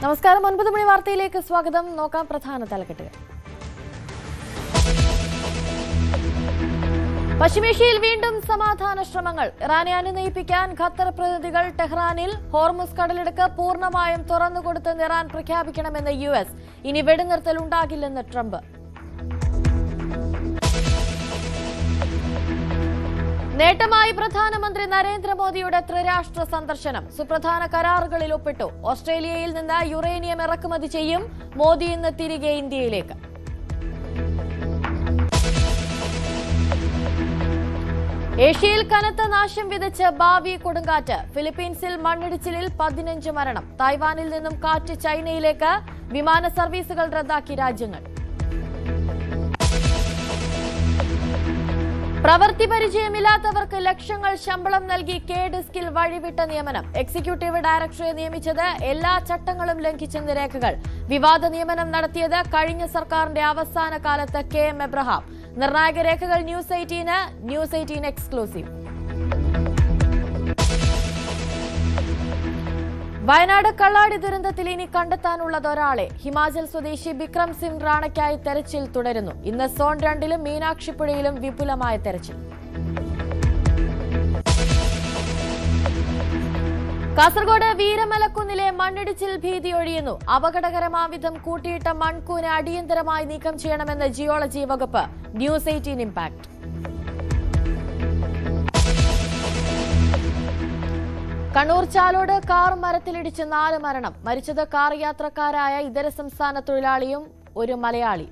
നമസ്കാരം. 9 മണി വാർത്തയിലേക്ക് സ്വാഗതം. നോക്കാം പ്രധാന തലക്കെട്ടുകൾ. പശ്ചിമേഷ്യയിൽ വീണ്ടും സമാധാന ശ്രമങ്ങൾ. ഇറാനെ അനുനയിപ്പിക്കാൻ ഖത്തർ പ്രതിനിധികൾ ടെഹ്റാനിൽ. ഹോർമുസ് കടലിടുക്ക് പൂർണ്ണമായും തുറന്നുകൊടുത്തെന്ന് ഇറാൻ പ്രഖ്യാപിക്കണമെന്ന് US. ഇനി വെടിനിർത്തൽ ഉണ്ടാകില്ലെന്ന് ട്രംപ്. നേട്ടമായി പ്രധാനമന്ത്രി നരേന്ദ്രമോദിയുടെ ത്രിരാഷ്ട്ര സന്ദർശനം. സുപ്രധാന കരാറുകളിൽ ഒപ്പിട്ടു. ഓസ്ട്രേലിയയിൽ നിന്ന് യുറേനിയം ഇറക്കുമതി ചെയ്യും. മോദി ഇന്ന് തിരികെ ഇന്ത്യയിലേക്ക്. ഏഷ്യയിൽ കനത്ത നാശം വിതച്ച് ബാവി കൊടുങ്കാറ്റ്. ഫിലിപ്പീൻസിൽ മണ്ണിടിച്ചിലിൽ 15 മരണം. തായ്വാനിൽ നിന്നും കാറ്റ് ചൈനയിലേക്ക്. വിമാന സർവീസുകൾ റദ്ദാക്കി രാജ്യങ്ങൾ. പ്രവൃത്തി പരിചയമില്ലാത്തവർക്ക് ലക്ഷങ്ങൾ ശമ്പളം നൽകി കെ-ഡിസ്കിൽ വഴിവിട്ട നിയമനം. എക്സിക്യൂട്ടീവ് ഡയറക്ടറെ നിയമിച്ചത് എല്ലാ ചട്ടങ്ങളും ലംഘിച്ചെന്ന് രേഖകൾ. വിവാദ നിയമനം നടത്തിയത് കഴിഞ്ഞ സർക്കാരിന്റെ അവസാന കാലത്ത് KM എബ്രഹാം. നിർണായക രേഖകൾ ന്യൂസ് 18 എക്സ്ക്ലൂസീവ്. വയനാട് കള്ളാടി ദുരന്തത്തിൽ ഇനി കണ്ടെത്താനുള്ളത് ഒരാളെ. ഹിമാചൽ സ്വദേശി ബിക്രം സിംഗ് റാണയ്ക്കായി തെരച്ചിൽ തുടരുന്നു. ഇന്ന് സോൺ 2-ലും മീനാക്ഷിപ്പുഴയിലും വിപുലമായ തെരച്ചിൽ. കാസർഗോഡ് വീരമലക്കുന്നിലെ മണ്ണിടിച്ചിൽ ഭീതി ഒഴിയുന്നു. അപകടകരമാവിധം കൂട്ടിയിട്ട മൺകൂന അടിയന്തരമായി നീക്കം ചെയ്യണമെന്ന് ജിയോളജി വകുപ്പ്. News 18 impact. Kannur Chalode car മരത്തിലിടിച്ച് 4 മരണം. മരിച്ചത് കാർ യാത്രക്കാരായ ഇതര സംസ്ഥാന തൊഴിലാളിയും ഒരു മലയാളി.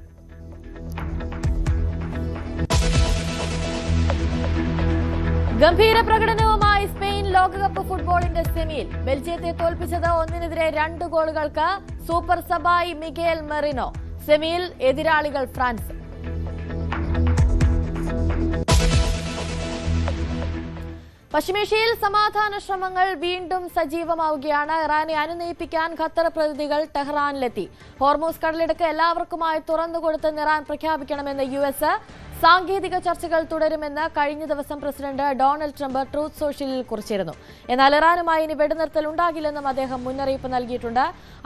ഗംഭീര പ്രകടനവുമായി സ്പെയിൻ ലോകകപ്പ് ഫുട്ബോളിന്റെ സെമിയിൽ. ബെൽജിയത്തെ തോൽപ്പിച്ചത് 1-2 ഗോളുകൾക്ക്. സൂപ്പർ സബായി മിഗേൽ മെറിനോ. സെമിയിൽ എതിരാളികൾ ഫ്രാൻസ്. പശ്ചിമേഷ്യയിൽ സമാധാന ശ്രമങ്ങൾ വീണ്ടും സജീവമാവുകയാണ്. ഇറാനെ അനുനയിപ്പിക്കാൻ ഖത്തർ പ്രതിനിധികൾ ടെഹ്റാനിലെത്തി. ഹോർമൂസ് കടലിടുക്ക് എല്ലാവർക്കുമായി തുറന്നുകൊടുത്തെന്ന് ഇറാൻ പ്രഖ്യാപിക്കണമെന്ന് US. സാങ്കേതിക ചർച്ചകൾ തുടരുമെന്ന് കഴിഞ്ഞ ദിവസം പ്രസിഡന്റ് ഡൊണാൾഡ് ട്രംപ് ട്രൂത്ത് സോഷ്യലിൽ കുറിച്ചിരുന്നു. എന്നാൽ ഇറാനുമായി ഇനി വെടിനിർത്തൽ ഉണ്ടാകില്ലെന്നും അദ്ദേഹം മുന്നറിയിപ്പ് നൽകിയിട്ടുണ്ട്.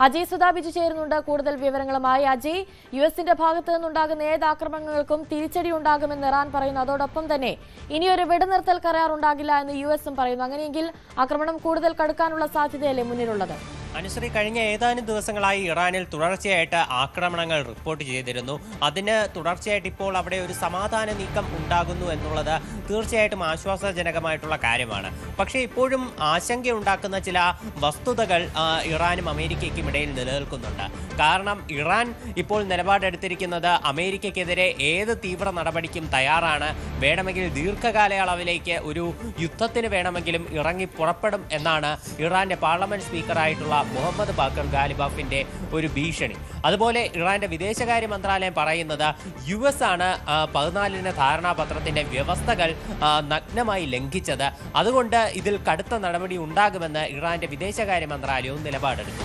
അജയ് സുധാബിജു ചേരുന്നുണ്ട് കൂടുതൽ വിവരങ്ങളുമായി. അജയ്, US-ന്റെ ഭാഗത്തു നിന്നുണ്ടാകുന്ന ഏത് ആക്രമണങ്ങൾക്കും തിരിച്ചടി ഉണ്ടാകുമെന്ന് ഇറാൻ പറയുന്നു. അതോടൊപ്പം തന്നെ ഇനിയൊരു വെടിനിർത്തൽ കരാർ ഉണ്ടാകില്ല എന്ന് US-ഉം പറയുന്നു. അങ്ങനെയെങ്കിൽ ആക്രമണം കൂടുതൽ കടുക്കാനുള്ള സാധ്യതയല്ലേ മുന്നിലുള്ളത്? അനുശ്രീ, കഴിഞ്ഞ ഏതാനും ദിവസങ്ങളായി ഇറാനിൽ തുടർച്ചയായിട്ട് ആക്രമണങ്ങൾ റിപ്പോർട്ട് ചെയ്തിരുന്നു. അതിന് തുടർച്ചയായിട്ട് ഇപ്പോൾ അവിടെ ഒരു സമാധാന നീക്കം ഉണ്ടാകുന്നു എന്നുള്ളത് തീർച്ചയായിട്ടും ആശ്വാസജനകമായിട്ടുള്ള കാര്യമാണ്. പക്ഷേ ഇപ്പോഴും ആശങ്കയുണ്ടാക്കുന്ന ചില വസ്തുതകൾ ഇറാനും അമേരിക്കയ്ക്കും ഇടയിൽ നിലനിൽക്കുന്നുണ്ട്. കാരണം ഇറാൻ ഇപ്പോൾ നിലപാടെടുത്തിരിക്കുന്നത് അമേരിക്കയ്ക്കെതിരെ ഏത് തീവ്ര നടപടിക്കും തയ്യാറാണ്. വേണമെങ്കിൽ ദീർഘകാലയളവിലേക്ക് ഒരു യുദ്ധത്തിന് വേണമെങ്കിലും ഇറങ്ങി പുറപ്പെടും എന്നാണ് ഇറാന്റെ പാർലമെന്റ് സ്പീക്കറായിട്ടുള്ള മുഹമ്മദ് ബാക്കർ ഗാലിബാഫിന്റെ ഒരു ഭീഷണി. അതുപോലെ ഇറാന്റെ വിദേശകാര്യ മന്ത്രാലയം പറയുന്നത് US ആണ് 14 ധാരണാപത്രത്തിന്റെ വ്യവസ്ഥകൾ നഗ്നമായി ലംഘിച്ചത്. അതുകൊണ്ട് ഇതിൽ കടുത്ത നടപടി ഉണ്ടാകുമെന്ന് ഇറാന്റെ വിദേശകാര്യ മന്ത്രാലയവും നിലപാടെടുത്തു.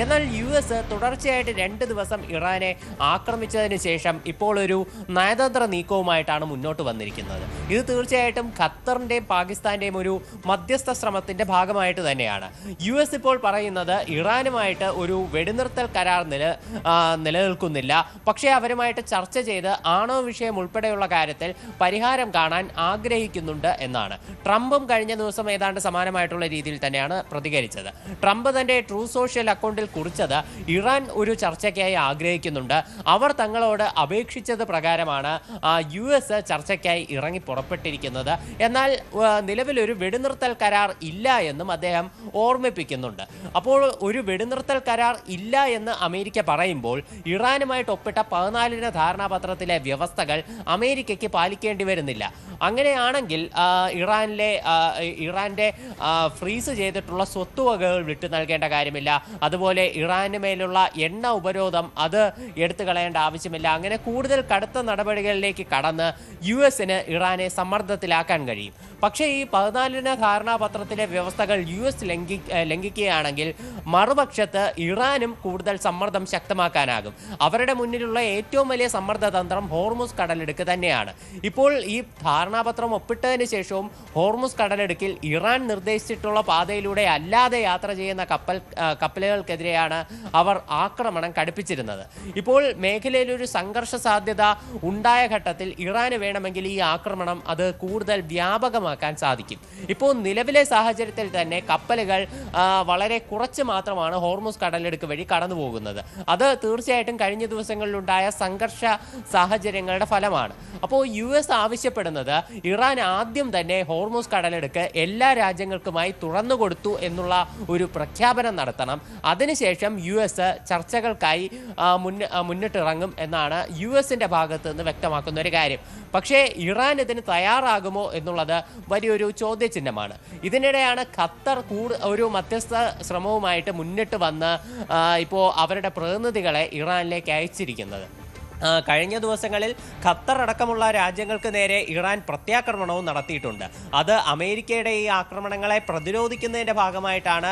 എന്നാൽ US തുടർച്ചയായിട്ട് 2 ദിവസം ഇറാനെ ആക്രമിച്ചതിന് ശേഷം ഇപ്പോൾ ഒരു നയതന്ത്ര നീക്കവുമായിട്ടാണ് മുന്നോട്ട് വന്നിരിക്കുന്നത്. ഇത് തീർച്ചയായിട്ടും ഖത്തറിന്റെയും പാകിസ്ഥാന്റെയും ഒരു മധ്യസ്ഥ ശ്രമത്തിന്റെ ഭാഗമായിട്ട് തന്നെയാണ്. US ഇപ്പോൾ പറയുന്നത് ഇറാനുമായിട്ട് ഒരു വെടിനിർത്തൽ കരാർ നിലനിൽക്കുന്നില്ല. പക്ഷേ അവരുമായിട്ട് ചർച്ച ചെയ്ത് ആണവ വിഷയം ഉൾപ്പെടെയുള്ള കാര്യത്തിൽ പരിഹാരം കാണാൻ ആഗ്രഹിക്കുന്നുണ്ട് എന്നാണ്. ട്രംപും കഴിഞ്ഞ ദിവസം ഏതാണ്ട് സമാനമായിട്ടുള്ള രീതിയിൽ തന്നെയാണ് പ്രതികരിച്ചത്. ട്രംപ് തന്റെ ട്രൂത്ത് സോഷ്യൽ അക്കൗണ്ടിൽ കുറിച്ചത് ഇറാൻ ഒരു ചർച്ചയ്ക്കായി ആഗ്രഹിക്കുന്നുണ്ട്. അവർ തങ്ങളോട് അപേക്ഷിച്ചത് പ്രകാരമാണ് US ചർച്ചയ്ക്കായി ഇറങ്ങി പുറപ്പെട്ടിരിക്കുന്നത്. എന്നാൽ നിലവിലൊരു വെടിനിർത്തൽ കരാർ ഇല്ല എന്നും അദ്ദേഹം ഓർമ്മിപ്പിക്കുന്നുണ്ട്. അപ്പോൾ ഒരു വെടിനിർത്തൽ കരാർ ഇല്ല എന്ന് അമേരിക്ക പറയുമ്പോൾ ഇറാനുമായിട്ട് ഒപ്പിട്ട 14 ധാരണാപത്രത്തിലെ വ്യവസ്ഥകൾ അമേരിക്കയ്ക്ക് പാലിക്കേണ്ടി വരുന്നില്ല. അങ്ങനെയാണെങ്കിൽ ഇറാന്റെ ഫ്രീസ് ചെയ്തിട്ടുള്ള സ്വത്തുവകകൾ വിട്ടു നൽകേണ്ട കാര്യമില്ല. അതുപോലെ ഇറാന് മേലുള്ള എണ്ണ ഉപരോധം അത് എടുത്തു കളയേണ്ട ആവശ്യമില്ല. അങ്ങനെ കൂടുതൽ കടുത്ത നടപടികളിലേക്ക് കടന്ന് US-ന് ഇറാനെ സമ്മർദ്ദത്തിലാക്കാൻ കഴിയും. പക്ഷേ ഈ 14 ധാരണാപത്രത്തിലെ വ്യവസ്ഥകൾ US ലംഘിക്കുകയാണെങ്കിൽ മറുപക്ഷത്ത് ഇറാനും കൂടുതൽ സമ്മർദ്ദം ശക്തമാക്കാനാകും. അവരുടെ മുന്നിലുള്ള ഏറ്റവും വലിയ സമ്മർദ്ദ തന്ത്രം ഹോർമുസ് കടലിടുക്ക് തന്നെയാണ്. ഇപ്പോൾ ഈ ധാരണാപത്രം ഒപ്പിട്ടതിന് ശേഷവും ഹോർമുസ് കടലിടുക്കിൽ ഇറാൻ നിർദ്ദേശിച്ചിട്ടുള്ള പാതയിലൂടെ അല്ലാതെ യാത്ര ചെയ്യുന്ന കപ്പലുകൾക്കെതിരെയാണ് അവർ ആക്രമണം കടുപ്പിച്ചിരുന്നത്. ഇപ്പോൾ മേഖലയിൽ ഒരു സംഘർഷ സാധ്യത ഉണ്ടായ ഘട്ടത്തിൽ ഇറാന് വേണമെങ്കിൽ ഈ ആക്രമണം അത് കൂടുതൽ വ്യാപകമാക്കാൻ സാധിക്കും. ഇപ്പോൾ നിലവിലെ സാഹചര്യത്തിൽ തന്നെ കപ്പലുകൾ വളരെ കുറച്ച് മാത്രമാണ് ഹോർമുസ് കടലിടുക്ക് വഴി കടന്നു പോകുന്നത്. അത് തീർച്ചയായിട്ടും കഴിഞ്ഞ ദിവസങ്ങളിലുണ്ടായ സംഘർഷ സാഹചര്യങ്ങളുടെ ഫലമാണ്. അപ്പോൾ US ആവശ്യപ്പെടുന്നത് ഇറാൻ ആദ്യം തന്നെ ഹോർമുസ് കടലിടുക്ക് എല്ലാ രാജ്യങ്ങൾക്കുമായി തുറന്നു കൊടുത്തു എന്നുള്ള ഒരു പ്രഖ്യാപനം നടത്തണം. അതിനുശേഷം US ചർച്ചകൾക്കായി മുന്നിട്ടിറങ്ങും എന്നാണ് USന്റെ ഭാഗത്ത് നിന്ന് വ്യക്തമാക്കുന്ന ഒരു കാര്യം. പക്ഷേ ഇറാൻ ഇതിന് തയ്യാറാകുമോ എന്നുള്ളത് വലിയൊരു ചോദ്യചിഹ്നമാണ്. ഇതിനിടെയാണ് ഖത്തർ ഒരു മധ്യസ്ഥ ശ്രമവുമായിട്ട് മുന്നിട്ട് വന്ന് ഇപ്പോൾ അവരുടെ പ്രതിനിധികളെ ഇറാനിലേക്ക് അയച്ചിരിക്കുന്നത്. കഴിഞ്ഞ ദിവസങ്ങളിൽ ഖത്തർ അടക്കമുള്ള രാജ്യങ്ങൾക്ക് നേരെ ഇറാൻ പ്രത്യാക്രമണവും നടത്തിയിട്ടുണ്ട്. അത് അമേരിക്കയുടെ ഈ ആക്രമണങ്ങളെ പ്രതിരോധിക്കുന്നതിൻ്റെ ഭാഗമായിട്ടാണ്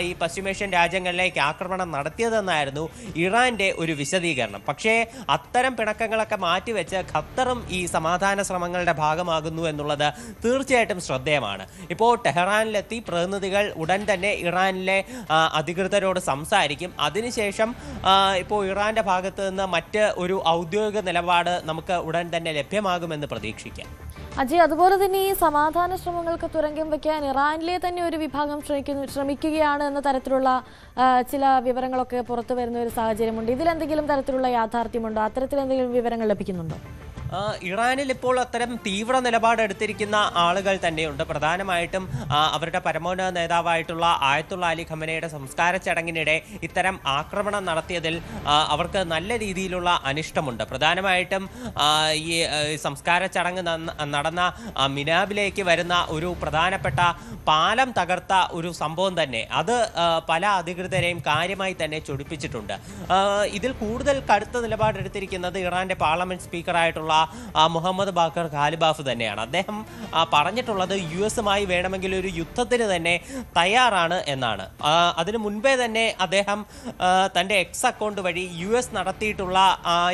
ഈ പശ്ചിമേഷ്യൻ രാജ്യങ്ങളിലേക്ക് ആക്രമണം നടത്തിയതെന്നായിരുന്നു ഇറാൻ്റെ ഒരു വിശദീകരണം. പക്ഷേ അത്തരം പിണക്കങ്ങളൊക്കെ മാറ്റിവെച്ച് ഖത്തറും ഈ സമാധാന ശ്രമങ്ങളുടെ ഭാഗമാകുന്നു എന്നുള്ളത് തീർച്ചയായിട്ടും ശ്രദ്ധേയമാണ്. ഇപ്പോൾ ടെഹ്റാനിലെത്തി പ്രതിനിധികൾ ഉടൻ തന്നെ ഇറാനിലെ അധികൃതരോട് സംസാരിക്കും. അതിനുശേഷം ഇപ്പോൾ ഇറാൻ്റെ ഭാഗത്ത് നിന്ന് മറ്റ് ഒരു ഔദ്യോഗിക നിലപാട് നമുക്ക് ഉടൻ തന്നെ ലഭ്യമാകുമെന്ന് പ്രതീക്ഷിക്കാം. അജയ്, അതുപോലെ തന്നെ ഈ സമാധാന ശ്രമങ്ങൾക്ക് തുരങ്കം വയ്ക്കാൻ ഇറാനിലെ തന്നെ ഒരു വിഭാഗം ശ്രമിക്കുകയാണ് എന്ന തരത്തിലുള്ള ചില വിവരങ്ങളൊക്കെ പുറത്തു വരുന്ന ഒരു സാഹചര്യമുണ്ട്. ഇതിലെന്തെങ്കിലും തരത്തിലുള്ള യാഥാർത്ഥ്യമുണ്ടോ? അത്തരത്തിലെന്തെങ്കിലും വിവരങ്ങൾ ലഭിക്കുന്നുണ്ടോ? ഇറാനിൽ ഇപ്പോൾ അത്തരം തീവ്ര നിലപാടെടുത്തിരിക്കുന്ന ആളുകൾ തന്നെയുണ്ട്. പ്രധാനമായിട്ടും അവരുടെ പരമോന്നത നേതാവായിട്ടുള്ള ആയത്തുള്ള അലി ഖമനയുടെ സംസ്കാര ചടങ്ങിനിടെ ഇത്തരം ആക്രമണം നടത്തിയതിൽ അവർക്ക് നല്ല രീതിയിലുള്ള അനിഷ്ടമുണ്ട്. പ്രധാനമായിട്ടും ഈ സംസ്കാര ചടങ്ങ് നടന്ന മിനാബിലേക്ക് വരുന്ന ഒരു പ്രധാനപ്പെട്ട പാലം തകർത്ത ഒരു സംഭവം തന്നെ അത് പല അധികൃതരെയും കാര്യമായി തന്നെ ചൊടിപ്പിച്ചിട്ടുണ്ട്. ഇതിൽ കൂടുതൽ കടുത്ത നിലപാടെടുത്തിരിക്കുന്നത് ഇറാന്റെ പാർലമെന്റ് സ്പീക്കറായിട്ടുള്ള മുഹമ്മദ് ബാഖർ ഖാലിബാഫ് തന്നെയാണ്. അദ്ദേഹം പറഞ്ഞിട്ടുള്ളത് US-മായി വേണമെങ്കിൽ ഒരു യുദ്ധത്തിന് തന്നെ തയ്യാറാണ് എന്നാണ്. അതിനു മുൻപേ തന്നെ അദ്ദേഹം തൻ്റെ എക്സ് അക്കൗണ്ട് വഴി US നടത്തിയിട്ടുള്ള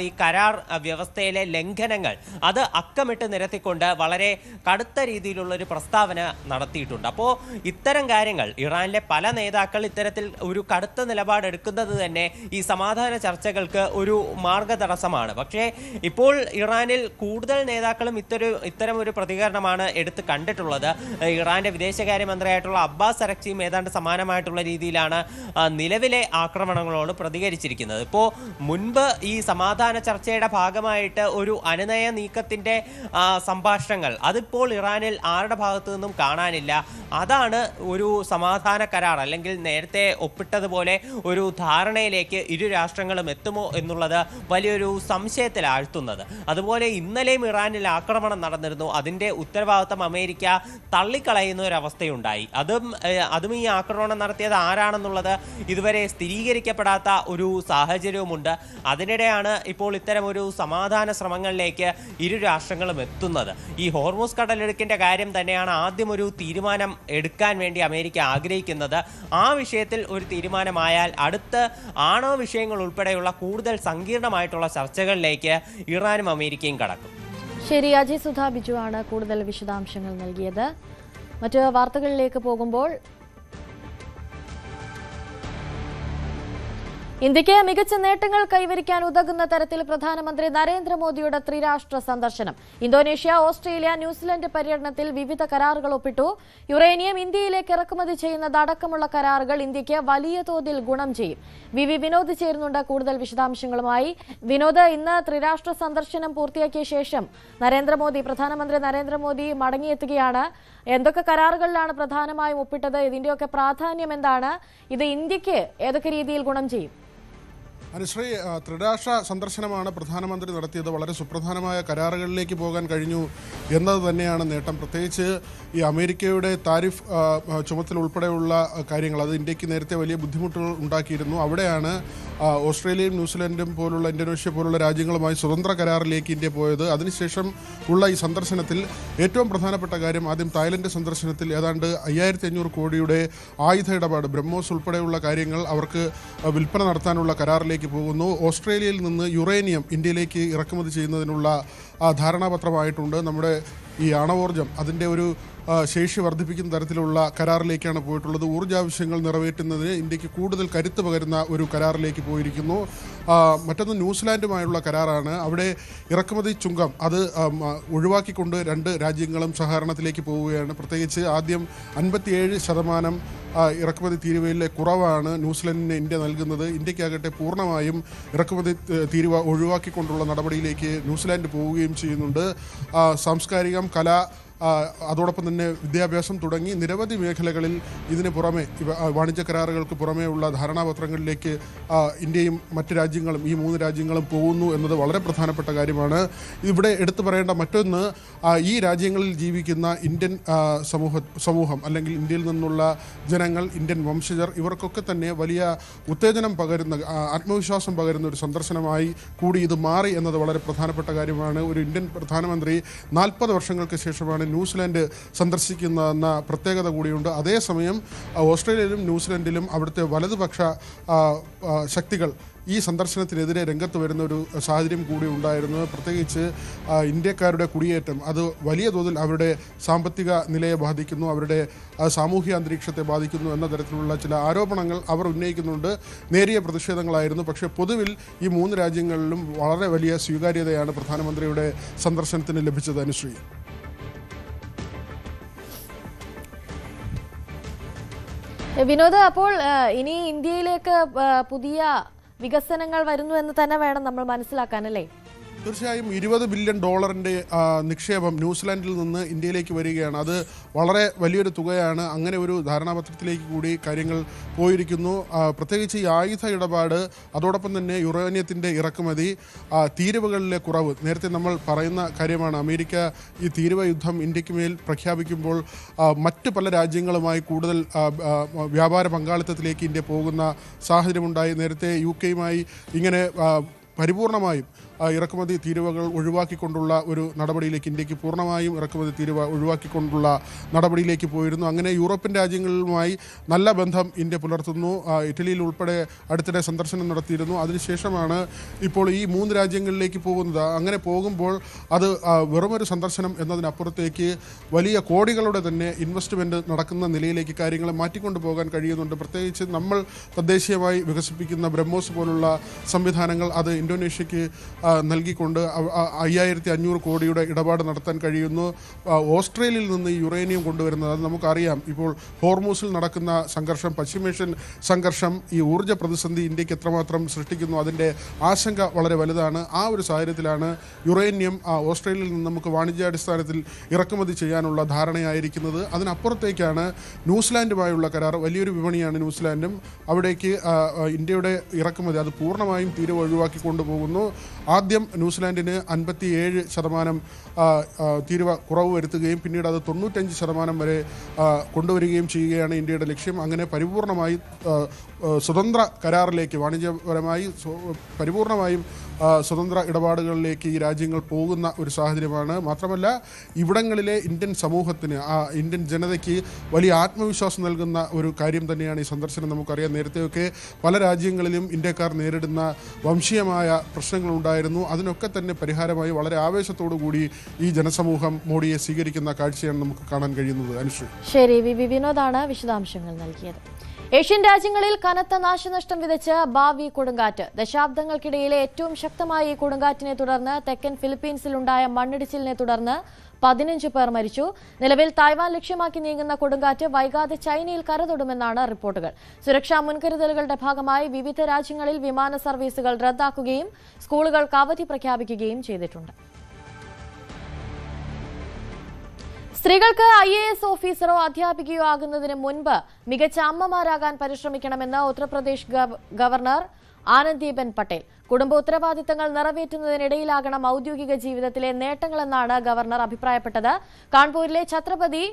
ഈ കരാർ വ്യവസ്ഥയിലെ ലംഘനങ്ങൾ അത് അക്കമിട്ട് നിരത്തിക്കൊണ്ട് വളരെ കടുത്ത രീതിയിലുള്ള ഒരു പ്രസ്താവന നടത്തിയിട്ടുണ്ട്. അപ്പോൾ ഇത്തരം കാര്യങ്ങൾ ഇറാനിലെ പല നേതാക്കൾ ഇത്തരത്തിൽ ഒരു കടുത്ത നിലപാടെടുക്കുന്നത് തന്നെ ഈ സമാധാന ചർച്ചകൾക്ക് ഒരു മാർഗതടസ്സമാണ്. പക്ഷേ ഇപ്പോൾ ഇറാനിൽ കൂടുതൽ നേതാക്കളും ഇത്തരം ഒരു പ്രതികരണമാണ് എടുത്ത് കണ്ടിട്ടുള്ളത്. ഇറാന്റെ വിദേശകാര്യമന്ത്രിയായിട്ടുള്ള അബ്ബാസ് അരക്ചിയും ഏതാണ്ട് സമാനമായിട്ടുള്ള രീതിയിലാണ് നിലവിലെ ആക്രമണങ്ങളോട് പ്രതികരിച്ചിരിക്കുന്നത്. ഇപ്പോൾ മുൻപ് ഈ സമാധാന ചർച്ചയുടെ ഭാഗമായിട്ട് ഒരു അനുനയ നീക്കത്തിന്റെ സംഭാഷണങ്ങൾ അതിപ്പോൾ ഇറാനിൽ ആരുടെ ഭാഗത്തു നിന്നും കാണാനില്ല. അതാണ് ഒരു സമാധാന കരാർ അല്ലെങ്കിൽ നേരത്തെ ഒപ്പിട്ടതുപോലെ ഒരു ധാരണയിലേക്ക് ഇരു രാഷ്ട്രങ്ങളും എത്തുമോ എന്നുള്ളത് വലിയൊരു സംശയത്തിൽ ആഴ്ത്തുന്നത്. അതുപോലെ ഇന്നലെയും ഇറാനിൽ ആക്രമണം നടന്നിരുന്നു. അതിന്റെ ഉത്തരവാദിത്തം അമേരിക്ക തള്ളിക്കളയുന്ന ഒരു അവസ്ഥയുണ്ടായി. അതും ഈ ആക്രമണം നടത്തിയത് ആരാണെന്നുള്ളത് ഇതുവരെ സ്ഥിരീകരിക്കപ്പെടാത്ത ഒരു സാഹചര്യവുമുണ്ട്. അതിനിടെയാണ് ഇപ്പോൾ ഇത്തരം ഒരു സമാധാന ശ്രമങ്ങളിലേക്ക് ഇരു രാഷ്ട്രങ്ങളും എത്തുന്നത്. ഈ ഹോർമുസ് കടലിടുക്കിന്റെ കാര്യം തന്നെയാണ് ആദ്യം ഒരു തീരുമാനം എടുക്കാൻ വേണ്ടി അമേരിക്ക ആഗ്രഹിക്കുന്നത്. ആ വിഷയത്തിൽ ഒരു തീരുമാനമായാൽ അടുത്ത് ആണവ വിഷയങ്ങൾ ഉൾപ്പെടെയുള്ള കൂടുതൽ സങ്കീർണമായിട്ടുള്ള ചർച്ചകളിലേക്ക് ഇറാനും അമേരിക്കയും കടക്കും. ശരി, അജയ് സുധാ ബിജു ആണ് കൂടുതൽ വിശദാംശങ്ങൾ നൽകിയത്. മറ്റ് വാർത്തകളിലേക്ക് പോകുമ്പോൾ ഇന്ത്യക്ക് മികച്ച നേട്ടങ്ങൾ കൈവരിക്കാൻ ഉതകുന്ന തരത്തിൽ പ്രധാനമന്ത്രി നരേന്ദ്രമോദിയുടെ ത്രിരാഷ്ട്ര സന്ദർശനം. ഇന്തോനേഷ്യ, ഓസ്ട്രേലിയ, ന്യൂസിലൻഡ് പര്യടനത്തിൽ വിവിധ കരാറുകൾ ഒപ്പിട്ടു. യുറേനിയം ഇന്ത്യയിലേക്ക് ഇറക്കുമതി ചെയ്യുന്നതടക്കമുള്ള കരാറുകൾ ഇന്ത്യക്ക് വലിയ തോതിൽ ഗുണം ചെയ്യും. വിനോദ് ചേരുന്നുണ്ട് കൂടുതൽ വിശദാംശങ്ങളുമായി. വിനോദ്, ഇന്ന് ത്രിരാഷ്ട്ര സന്ദർശനം പൂർത്തിയാക്കിയ ശേഷം പ്രധാനമന്ത്രി നരേന്ദ്രമോദി മടങ്ങിയെത്തുകയാണ്. എന്തൊക്കെ കരാറുകളിലാണ് പ്രധാനമായും ഒപ്പിട്ടത്? ഇതിന്റെയൊക്കെ പ്രാധാന്യം എന്താണ്? ഇത് ഇന്ത്യക്ക് ഏതൊക്കെ രീതിയിൽ ഗുണം ചെയ്യും? അനുശ്രീ, ത്രിരാഷ്ട്ര സന്ദർശനമാണ് പ്രധാനമന്ത്രി നടത്തിയത്. വളരെ സുപ്രധാനമായ കരാറുകളിലേക്ക് പോകാൻ കഴിഞ്ഞു എന്നത് തന്നെയാണ് നേട്ടം. പ്രത്യേകിച്ച് ഈ അമേരിക്കയുടെ താരിഫ് ചുമത്തൽ ഉൾപ്പെടെയുള്ള കാര്യങ്ങൾ അത് ഇന്ത്യക്ക് നേരത്തെ വലിയ ബുദ്ധിമുട്ടുകൾ ഉണ്ടാക്കിയിരുന്നു. അവിടെയാണ് ഓസ്ട്രേലിയയും ന്യൂസിലൻഡും പോലുള്ള ഇന്തോനേഷ്യ പോലുള്ള രാജ്യങ്ങളുമായി സ്വതന്ത്ര കരാറിലേക്ക് ഇന്ത്യ പോയത്. അതിനുശേഷം ഉള്ള ഈ സന്ദർശനത്തിൽ ഏറ്റവും പ്രധാനപ്പെട്ട കാര്യം ആദ്യം തായ്ലൻഡ് സന്ദർശനത്തിൽ ഏതാണ്ട് 5500 കോടിയുടെ ആയുധ ഇടപാട് ബ്രഹ്മോസ് ഉൾപ്പെടെയുള്ള കാര്യങ്ങൾ അവർക്ക് വിൽപ്പന നടത്താനുള്ള കരാറിലേക്ക് പോകുന്നു. ഓസ്ട്രേലിയയിൽ നിന്ന് യുറേനിയം ഇന്ത്യയിലേക്ക് ഇറക്കുമതി ചെയ്യുന്നതിനുള്ള ധാരണാപത്രമായിട്ടുണ്ട്. നമ്മുടെ ഈ ആണവോർജ്ജം അതിൻ്റെ ഒരു ശേഷി വർദ്ധിപ്പിക്കുന്ന തരത്തിലുള്ള കരാറിലേക്കാണ് പോയിട്ടുള്ളത്. ഊർജ്ജാവശ്യങ്ങൾ നിറവേറ്റുന്നതിന് ഇന്ത്യക്ക് കൂടുതൽ കരുത്ത് പകരുന്ന ഒരു കരാറിലേക്ക് പോയിരിക്കുന്നു. മറ്റൊന്ന് ന്യൂസിലാൻഡുമായുള്ള കരാറാണ്. അവിടെ ഇറക്കുമതി ചുങ്കം അത് ഒഴിവാക്കിക്കൊണ്ട് രണ്ട് രാജ്യങ്ങളും സഹകരണത്തിലേക്ക് പോവുകയാണ്. പ്രത്യേകിച്ച് ആദ്യം 57% ഇറക്കുമതി തീരുവയിലെ കുറവാണ് ന്യൂസിലൻഡിന് ഇന്ത്യ നൽകുന്നത്. ഇന്ത്യക്കാകട്ടെ പൂർണ്ണമായും ഇറക്കുമതി തീരുവ ഒഴിവാക്കിക്കൊണ്ടുള്ള നടപടിയിലേക്ക് ന്യൂസിലാൻഡ് പോവുകയും ചെയ്യുന്നുണ്ട്. സാംസ്കാരികം, കല, അതോടൊപ്പം തന്നെ വിദ്യാഭ്യാസം തുടങ്ങി നിരവധി മേഖലകളിൽ ഇതിന് പുറമെ വാണിജ്യ കരാറുകൾക്ക് പുറമേയുള്ള ധാരണാപത്രങ്ങളിലേക്ക് ഇന്ത്യയും മറ്റ് രാജ്യങ്ങളും ഈ 3 രാജ്യങ്ങളും പോകുന്നു എന്നത് വളരെ പ്രധാനപ്പെട്ട കാര്യമാണ്. ഇവിടെ എടുത്തു പറയേണ്ട മറ്റൊന്ന്, ഈ രാജ്യങ്ങളിൽ ജീവിക്കുന്ന ഇന്ത്യൻ സമൂഹം അല്ലെങ്കിൽ ഇന്ത്യയിൽ നിന്നുള്ള ജനങ്ങൾ, ഇന്ത്യൻ വംശജർ, ഇവർക്കൊക്കെ തന്നെ വലിയ ഉത്തേജനം പകരുന്ന, ആത്മവിശ്വാസം പകരുന്ന ഒരു സന്ദർശനമായി കൂടി ഇത് മാറി എന്നത് വളരെ പ്രധാനപ്പെട്ട കാര്യമാണ്. ഒരു ഇന്ത്യൻ പ്രധാനമന്ത്രി 40 വർഷങ്ങൾക്ക് ശേഷമാണ് ന്യൂസിലാൻഡ് സന്ദർശിക്കുന്നതെന്ന പ്രത്യേകത കൂടിയുണ്ട്. അതേസമയം ഓസ്ട്രേലിയയിലും ന്യൂസിലാൻഡിലും അവിടുത്തെ വലതുപക്ഷ ശക്തികൾ ഈ സന്ദർശനത്തിനെതിരെ രംഗത്ത് വരുന്ന ഒരു സാഹചര്യം കൂടി ഉണ്ടായിരുന്നു. പ്രത്യേകിച്ച് ഇന്ത്യക്കാരുടെ കുടിയേറ്റം അത് വലിയ തോതിൽ അവരുടെ സാമ്പത്തിക നിലയെ ബാധിക്കുന്നു, അവരുടെ സാമൂഹിക അന്തരീക്ഷത്തെ ബാധിക്കുന്നു എന്ന തരത്തിലുള്ള ചില ആരോപണങ്ങൾ അവർ ഉന്നയിക്കുന്നുണ്ട്. നേരിയ പ്രതിഷേധങ്ങളായിരുന്നു. പക്ഷേ പൊതുവിൽ ഈ 3 രാജ്യങ്ങളിലും വളരെ വലിയ സ്വീകാര്യതയാണ് പ്രധാനമന്ത്രിയുടെ സന്ദർശനത്തിന് ലഭിച്ചത്. അനുശ്രീ, വിനോദ്, അപ്പോൾ ഇനി ഇന്ത്യയിലേക്ക് പുതിയ വികസനങ്ങൾ വരുന്നു എന്ന് തന്നെ വേണം നമ്മൾ മനസ്സിലാക്കാനല്ലേ? തീർച്ചയായും $20 ബില്യൺ നിക്ഷേപം ന്യൂസിലാൻഡിൽ നിന്ന് ഇന്ത്യയിലേക്ക് വരികയാണ്. അത് വളരെ വലിയൊരു തുകയാണ്. അങ്ങനെ ഒരു ധാരണാപത്രത്തിലേക്ക് കൂടി കാര്യങ്ങൾ പോയിരിക്കുന്നു. പ്രത്യേകിച്ച് ഈ ആയുധ ഇടപാട്, അതോടൊപ്പം തന്നെ യുറേനിയത്തിൻ്റെ ഇറക്കുമതി, തീരുവകളിലെ കുറവ്, നേരത്തെ നമ്മൾ പറയുന്ന കാര്യമാണ്. അമേരിക്ക ഈ തീരുവ യുദ്ധം ഇന്ത്യക്ക് മേൽ പ്രഖ്യാപിക്കുമ്പോൾ മറ്റ് പല രാജ്യങ്ങളുമായി കൂടുതൽ വ്യാപാര പങ്കാളിത്തത്തിലേക്ക് ഇന്ത്യ പോകുന്ന സാഹചര്യമുണ്ടായി. നേരത്തെ UK-യുമായി ഇങ്ങനെ പരിപൂർണമായും ഇറക്കുമതി തീരുവകൾ ഒഴിവാക്കിക്കൊണ്ടുള്ള ഒരു നടപടിയിലേക്ക്, ഇന്ത്യക്ക് പൂർണ്ണമായും ഇറക്കുമതി തീരുവ ഒഴിവാക്കിക്കൊണ്ടുള്ള നടപടിയിലേക്ക് പോയിരുന്നു. അങ്ങനെ യൂറോപ്യൻ രാജ്യങ്ങളുമായി നല്ല ബന്ധം ഇന്ത്യ പുലർത്തുന്നു. ഇറ്റലിയിൽ ഉൾപ്പെടെ അടുത്തിടെ സന്ദർശനം നടത്തിയിരുന്നു. അതിനുശേഷമാണ് ഇപ്പോൾ ഈ 3 രാജ്യങ്ങളിലേക്ക് പോകുന്നത്. അങ്ങനെ പോകുമ്പോൾ അത് വെറുമൊരു സന്ദർശനം എന്നതിനപ്പുറത്തേക്ക് വലിയ കോടികളുടെ തന്നെ ഇൻവെസ്റ്റ്മെൻറ്റ് നടക്കുന്ന നിലയിലേക്ക് കാര്യങ്ങളെ മാറ്റിക്കൊണ്ടു പോകാൻ കഴിയുന്നുണ്ട്. പ്രത്യേകിച്ച് നമ്മൾ തദ്ദേശീയമായി വികസിപ്പിക്കുന്ന ബ്രഹ്മോസ് പോലുള്ള സംവിധാനങ്ങൾ അത് ഇന്തോനേഷ്യക്ക് നൽകിക്കൊണ്ട് 5500 കോടിയുടെ ഇടപാട് നടത്താൻ കഴിയുന്നു. ഓസ്ട്രേലിയയിൽ നിന്ന് ഈ യുറേനിയം കൊണ്ടുവരുന്നത് അത് നമുക്കറിയാം. ഇപ്പോൾ ഹോർമൂസിൽ നടക്കുന്ന സംഘർഷം, പശ്ചിമേഷ്യൻ സംഘർഷം, ഈ ഊർജ്ജ പ്രതിസന്ധി ഇന്ത്യക്ക് എത്രമാത്രം സൃഷ്ടിക്കുന്നു, അതിൻ്റെ ആശങ്ക വളരെ വലുതാണ്. ആ ഒരു സാഹചര്യത്തിലാണ് യുറേനിയം ഓസ്ട്രേലിയയിൽ നിന്ന് നമുക്ക് വാണിജ്യാടിസ്ഥാനത്തിൽ ഇറക്കുമതി ചെയ്യാനുള്ള ധാരണയായിരിക്കുന്നത്. അതിനപ്പുറത്തേക്കാണ് ന്യൂസിലാൻഡുമായുള്ള കരാർ. വലിയൊരു വിപണിയാണ് ന്യൂസിലാൻഡും. അവിടേക്ക് ഇന്ത്യയുടെ ഇറക്കുമതി അത് പൂർണ്ണമായും തീരുവ ഒഴിവാക്കി കൊണ്ടുപോകുന്നു. ആദ്യം ന്യൂസിലാൻഡിന് 57% തീരുവ കുറവ് വരുത്തുകയും പിന്നീട് അത് 95% വരെ കൊണ്ടുവരികയും ചെയ്യുകയാണ് ഇന്ത്യയുടെ ലക്ഷ്യം. അങ്ങനെ പരിപൂർണമായി സ്വതന്ത്ര കരാറിലേക്ക്, വാണിജ്യപരമായി പരിപൂർണമായും സ്വതന്ത്ര ഇടപാടുകളിലേക്ക് ഈ രാജ്യങ്ങൾ പോകുന്ന ഒരു സാഹചര്യമാണ്. മാത്രമല്ല ഇവിടങ്ങളിലെ ഇന്ത്യൻ സമൂഹത്തിന്, ഇന്ത്യൻ ജനതയ്ക്ക് വലിയ ആത്മവിശ്വാസം നൽകുന്ന ഒരു കാര്യം തന്നെയാണ് ഈ സന്ദർശനം. നമുക്കറിയാം, നേരത്തെയൊക്കെ പല രാജ്യങ്ങളിലും ഇന്ത്യക്കാർ നേരിടുന്ന വംശീയമായ പ്രശ്നങ്ങളുണ്ടായിരുന്നു. അതിനൊക്കെ തന്നെ പരിഹാരമായി വളരെ ആവേശത്തോടു കൂടി ഈ ജനസമൂഹം മോഡിയെ സ്വീകരിക്കുന്ന കാഴ്ചയാണ് നമുക്ക് കാണാൻ കഴിയുന്നത്. അനുശ്രീ, ശരി, വിനോദാണ് വിശദാംശങ്ങൾ നൽകിയത്. ഏഷ്യൻ രാജ്യങ്ങളിൽ കനത്ത നാശനഷ്ടം വിതച്ച് ബാവി കൊടുങ്കാറ്റ്. ദശാബ്ദങ്ങൾക്കിടയിലെ ഏറ്റവും ശക്തമായ ഈ കൊടുങ്കാറ്റിനെ തുടർന്ന് തെക്കൻ ഫിലിപ്പീൻസിലുണ്ടായ മണ്ണിടിച്ചിലിനെ തുടർന്ന് 15 പേർ മരിച്ചു. നിലവിൽ തായ്വാൻ ലക്ഷ്യമാക്കി നീങ്ങുന്ന കൊടുങ്കാറ്റ് വൈകാതെ ചൈനയിൽ കരതൊടുമെന്നാണ് റിപ്പോർട്ടുകൾ. സുരക്ഷാ മുൻകരുതലുകളുടെ ഭാഗമായി വിവിധ രാജ്യങ്ങളിൽ വിമാന സർവീസുകൾ റദ്ദാക്കുകയും സ്കൂളുകൾക്ക് അവധി പ്രഖ്യാപിക്കുകയും ചെയ്തിട്ടുണ്ട്. സ്ത്രീകൾക്ക് IAS ഓഫീസറോ അധ്യാപികയോ ആകുന്നതിന് മുൻപ് മികച്ച അമ്മമാരാകാൻ പരിശ്രമിക്കണമെന്ന് ഉത്തർപ്രദേശ് ഗവർണർ ആനന്ദിബെൻ പട്ടേൽ. കുടുംബ ഉത്തരവാദിത്തങ്ങൾ നിറവേറ്റുന്നതിനിടയിലാകണം ഔദ്യോഗിക ജീവിതത്തിലെ നേട്ടങ്ങളെന്നാണ് ഗവർണർ അഭിപ്രായപ്പെട്ടത്. കാൺപൂരിലെ ഛത്രപതി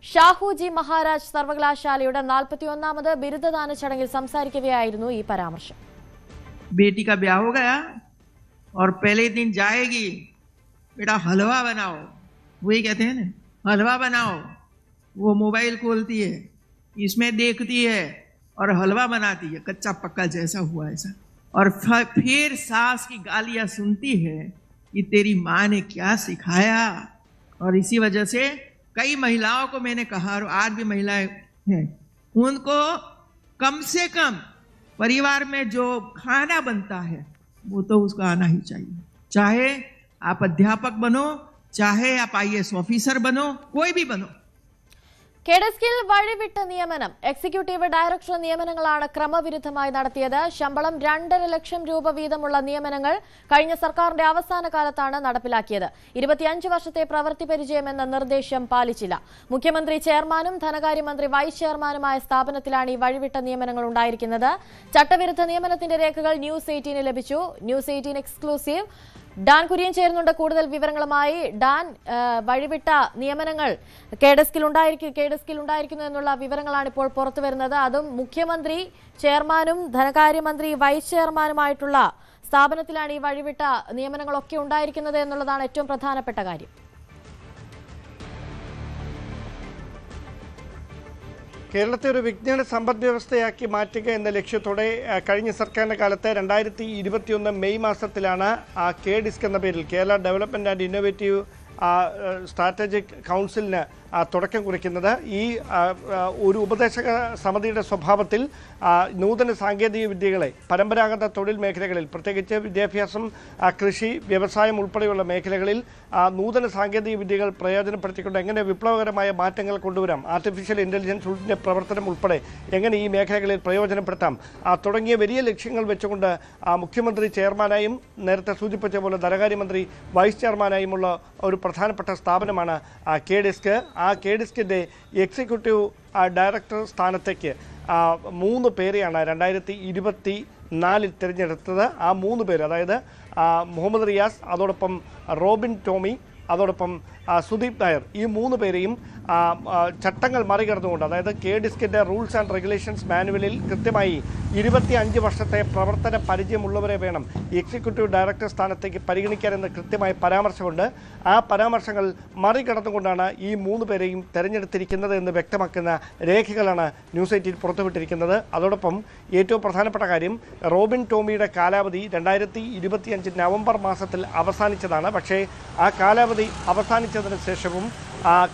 ഷാഹുജി മഹാരാജ് സർവകലാശാലയുടെ 41ാമത് ബിരുദദാന ചടങ്ങിൽ സംസാരിക്കവെയായിരുന്നു ഈ പരാമർശം. बेटी का ब्याह हो गया और पहले दिन जाएगी, बेटा हलवा बनाओ, वही कहते हैं ना, हलवा बनाओ। वो मोबाइल खोलती है, इसमें देखती है और हलवा बनाती है, कच्चा पक्का जैसा हुआ ऐसा। और फिर सास की गालियां सुनती है कि तेरी माँ ने क्या सिखाया। और इसी वजह से कई महिलाओं को मैंने कहा, और आज भी महिलाएं हैं, उनको कम से कम परिवार में जो खाना बनता है वो तो उसको आना ही चाहिए। चाहे आप अध्यापक बनो, चाहे आप IAS ऑफिसर बनो, कोई भी बनो। കേഡസ്കിൽ വഴിവിട്ട നിയമനം. എക്സിക്യൂട്ടീവ് ഡയറക്ടർ നിയമനങ്ങളാണ് ക്രമവിരുദ്ധമായി നടത്തിയത്. ശമ്പളം 2.5 ലക്ഷം രൂപ വീതമുള്ള നിയമനങ്ങൾ കഴിഞ്ഞ സർക്കാരിന്റെ അവസാന കാലത്താണ് നടപ്പിലാക്കിയത്. 25 വർഷത്തെ പ്രവൃത്തി പരിചയമെന്ന നിർദ്ദേശം പാലിച്ചില്ല. മുഖ്യമന്ത്രി ചെയർമാനും ധനകാര്യമന്ത്രി വൈസ് ചെയർമാനുമായ സ്ഥാപനത്തിലാണ് ഈ വഴിവിട്ട നിയമനങ്ങൾ ഉണ്ടായിരിക്കുന്നത്. ചട്ടവിരുദ്ധ നിയമനത്തിന്റെ രേഖകൾ ന്യൂസ് 18 ലഭിച്ചു. ന്യൂസ് 18 എക്സ്ക്ലൂസീവ് ഡാൻ കുര്യൻ ചേരുന്നുണ്ട് കൂടുതൽ വിവരങ്ങളുമായി. ഡാൻ, വഴിവിട്ട നിയമനങ്ങൾ കേഡസ്കിൽ ഉണ്ടായിരിക്കുന്നു എന്നുള്ള വിവരങ്ങളാണ് ഇപ്പോൾ പുറത്തു വരുന്നത്. അതും മുഖ്യമന്ത്രി ചെയർമാനും ധനകാര്യമന്ത്രി വൈസ് ചെയർമാനുമായിട്ടുള്ള സ്ഥാപനത്തിലാണ് ഈ വഴിവിട്ട നിയമനങ്ങളൊക്കെ ഉണ്ടായിരിക്കുന്നത് എന്നുള്ളതാണ് ഏറ്റവും പ്രധാനപ്പെട്ട കാര്യം. കേരളത്തെ ഒരു വിജ്ഞാന സമ്പദ് വ്യവസ്ഥയാക്കി മാറ്റുക എന്ന ലക്ഷ്യത്തോടെ കഴിഞ്ഞ സർക്കാരിൻ്റെ കാലത്ത് 2021 മെയ് മാസത്തിലാണ് KDISC എന്ന പേരിൽ Kerala development and innovative strategic കൗൺസിലിന് തുടക്കം കുറിക്കുന്നത്. ഈ ഒരു ഉപദേശക സമിതിയുടെ സ്വഭാവത്തിൽ നൂതന സാങ്കേതിക വിദ്യകളെ പരമ്പരാഗത തൊഴിൽ മേഖലകളിൽ, പ്രത്യേകിച്ച് വിദ്യാഭ്യാസം, കൃഷി, വ്യവസായം ഉൾപ്പെടെയുള്ള മേഖലകളിൽ നൂതന സാങ്കേതിക വിദ്യകൾ പ്രയോജനപ്പെടുത്തിക്കൊണ്ട് എങ്ങനെ വിപ്ലവകരമായ മാറ്റങ്ങൾ കൊണ്ടുവരാം, ആർട്ടിഫിഷ്യൽ ഇൻ്റലിജൻസിൻ്റെ പ്രവർത്തനം ഉൾപ്പെടെ എങ്ങനെ ഈ മേഖലകളിൽ പ്രയോജനപ്പെടുത്താം തുടങ്ങിയ വലിയ ലക്ഷ്യങ്ങൾ വെച്ചുകൊണ്ട് മുഖ്യമന്ത്രി ചെയർമാനായും നേരത്തെ സൂചിപ്പിച്ച പോലെ ധനകാര്യമന്ത്രി വൈസ് ചെയർമാനായുമുള്ള ഒരു പ്രധാനപ്പെട്ട സ്ഥാപനമാണ് KDISC. ആ KDISCിൻ്റെ എക്സിക്യൂട്ടീവ് ഡയറക്ടർ സ്ഥാനത്തേക്ക് 3 പേരെയാണ് 2024 തിരഞ്ഞെടുത്തത്. ആ 3 പേര്, അതായത് മുഹമ്മദ് റിയാസ്, അതോടൊപ്പം റോബിൻ ടോമി, അതോടൊപ്പം സുദീപ് നായർ, ഈ 3 പേരെയും ചട്ടങ്ങൾ മറികടന്നുകൊണ്ട്, അതായത് KDISCിൻ്റെ റൂൾസ് ആൻഡ് റെഗുലേഷൻസ് മാനുവലിൽ കൃത്യമായി 25 വർഷത്തെ പ്രവർത്തന പരിചയമുള്ളവരെ വേണം എക്സിക്യൂട്ടീവ് ഡയറക്ടർ സ്ഥാനത്തേക്ക് പരിഗണിക്കാനെന്ന് കൃത്യമായ പരാമർശമുണ്ട്. ആ പരാമർശങ്ങൾ മറികടന്നുകൊണ്ടാണ് ഈ 3 പേരെയും തെരഞ്ഞെടുത്തിരിക്കുന്നത് എന്ന് വ്യക്തമാക്കുന്ന രേഖകളാണ് ന്യൂസ് 18 പുറത്തുവിട്ടിരിക്കുന്നത്. അതോടൊപ്പം ഏറ്റവും പ്രധാനപ്പെട്ട കാര്യം, റോബിൻ ടോമിയുടെ കാലാവധി 2025 നവംബർ മാസത്തിൽ അവസാനിച്ചതാണ്. പക്ഷേ ആ കാലാവധി അവസാനിച്ചതിന് ശേഷവും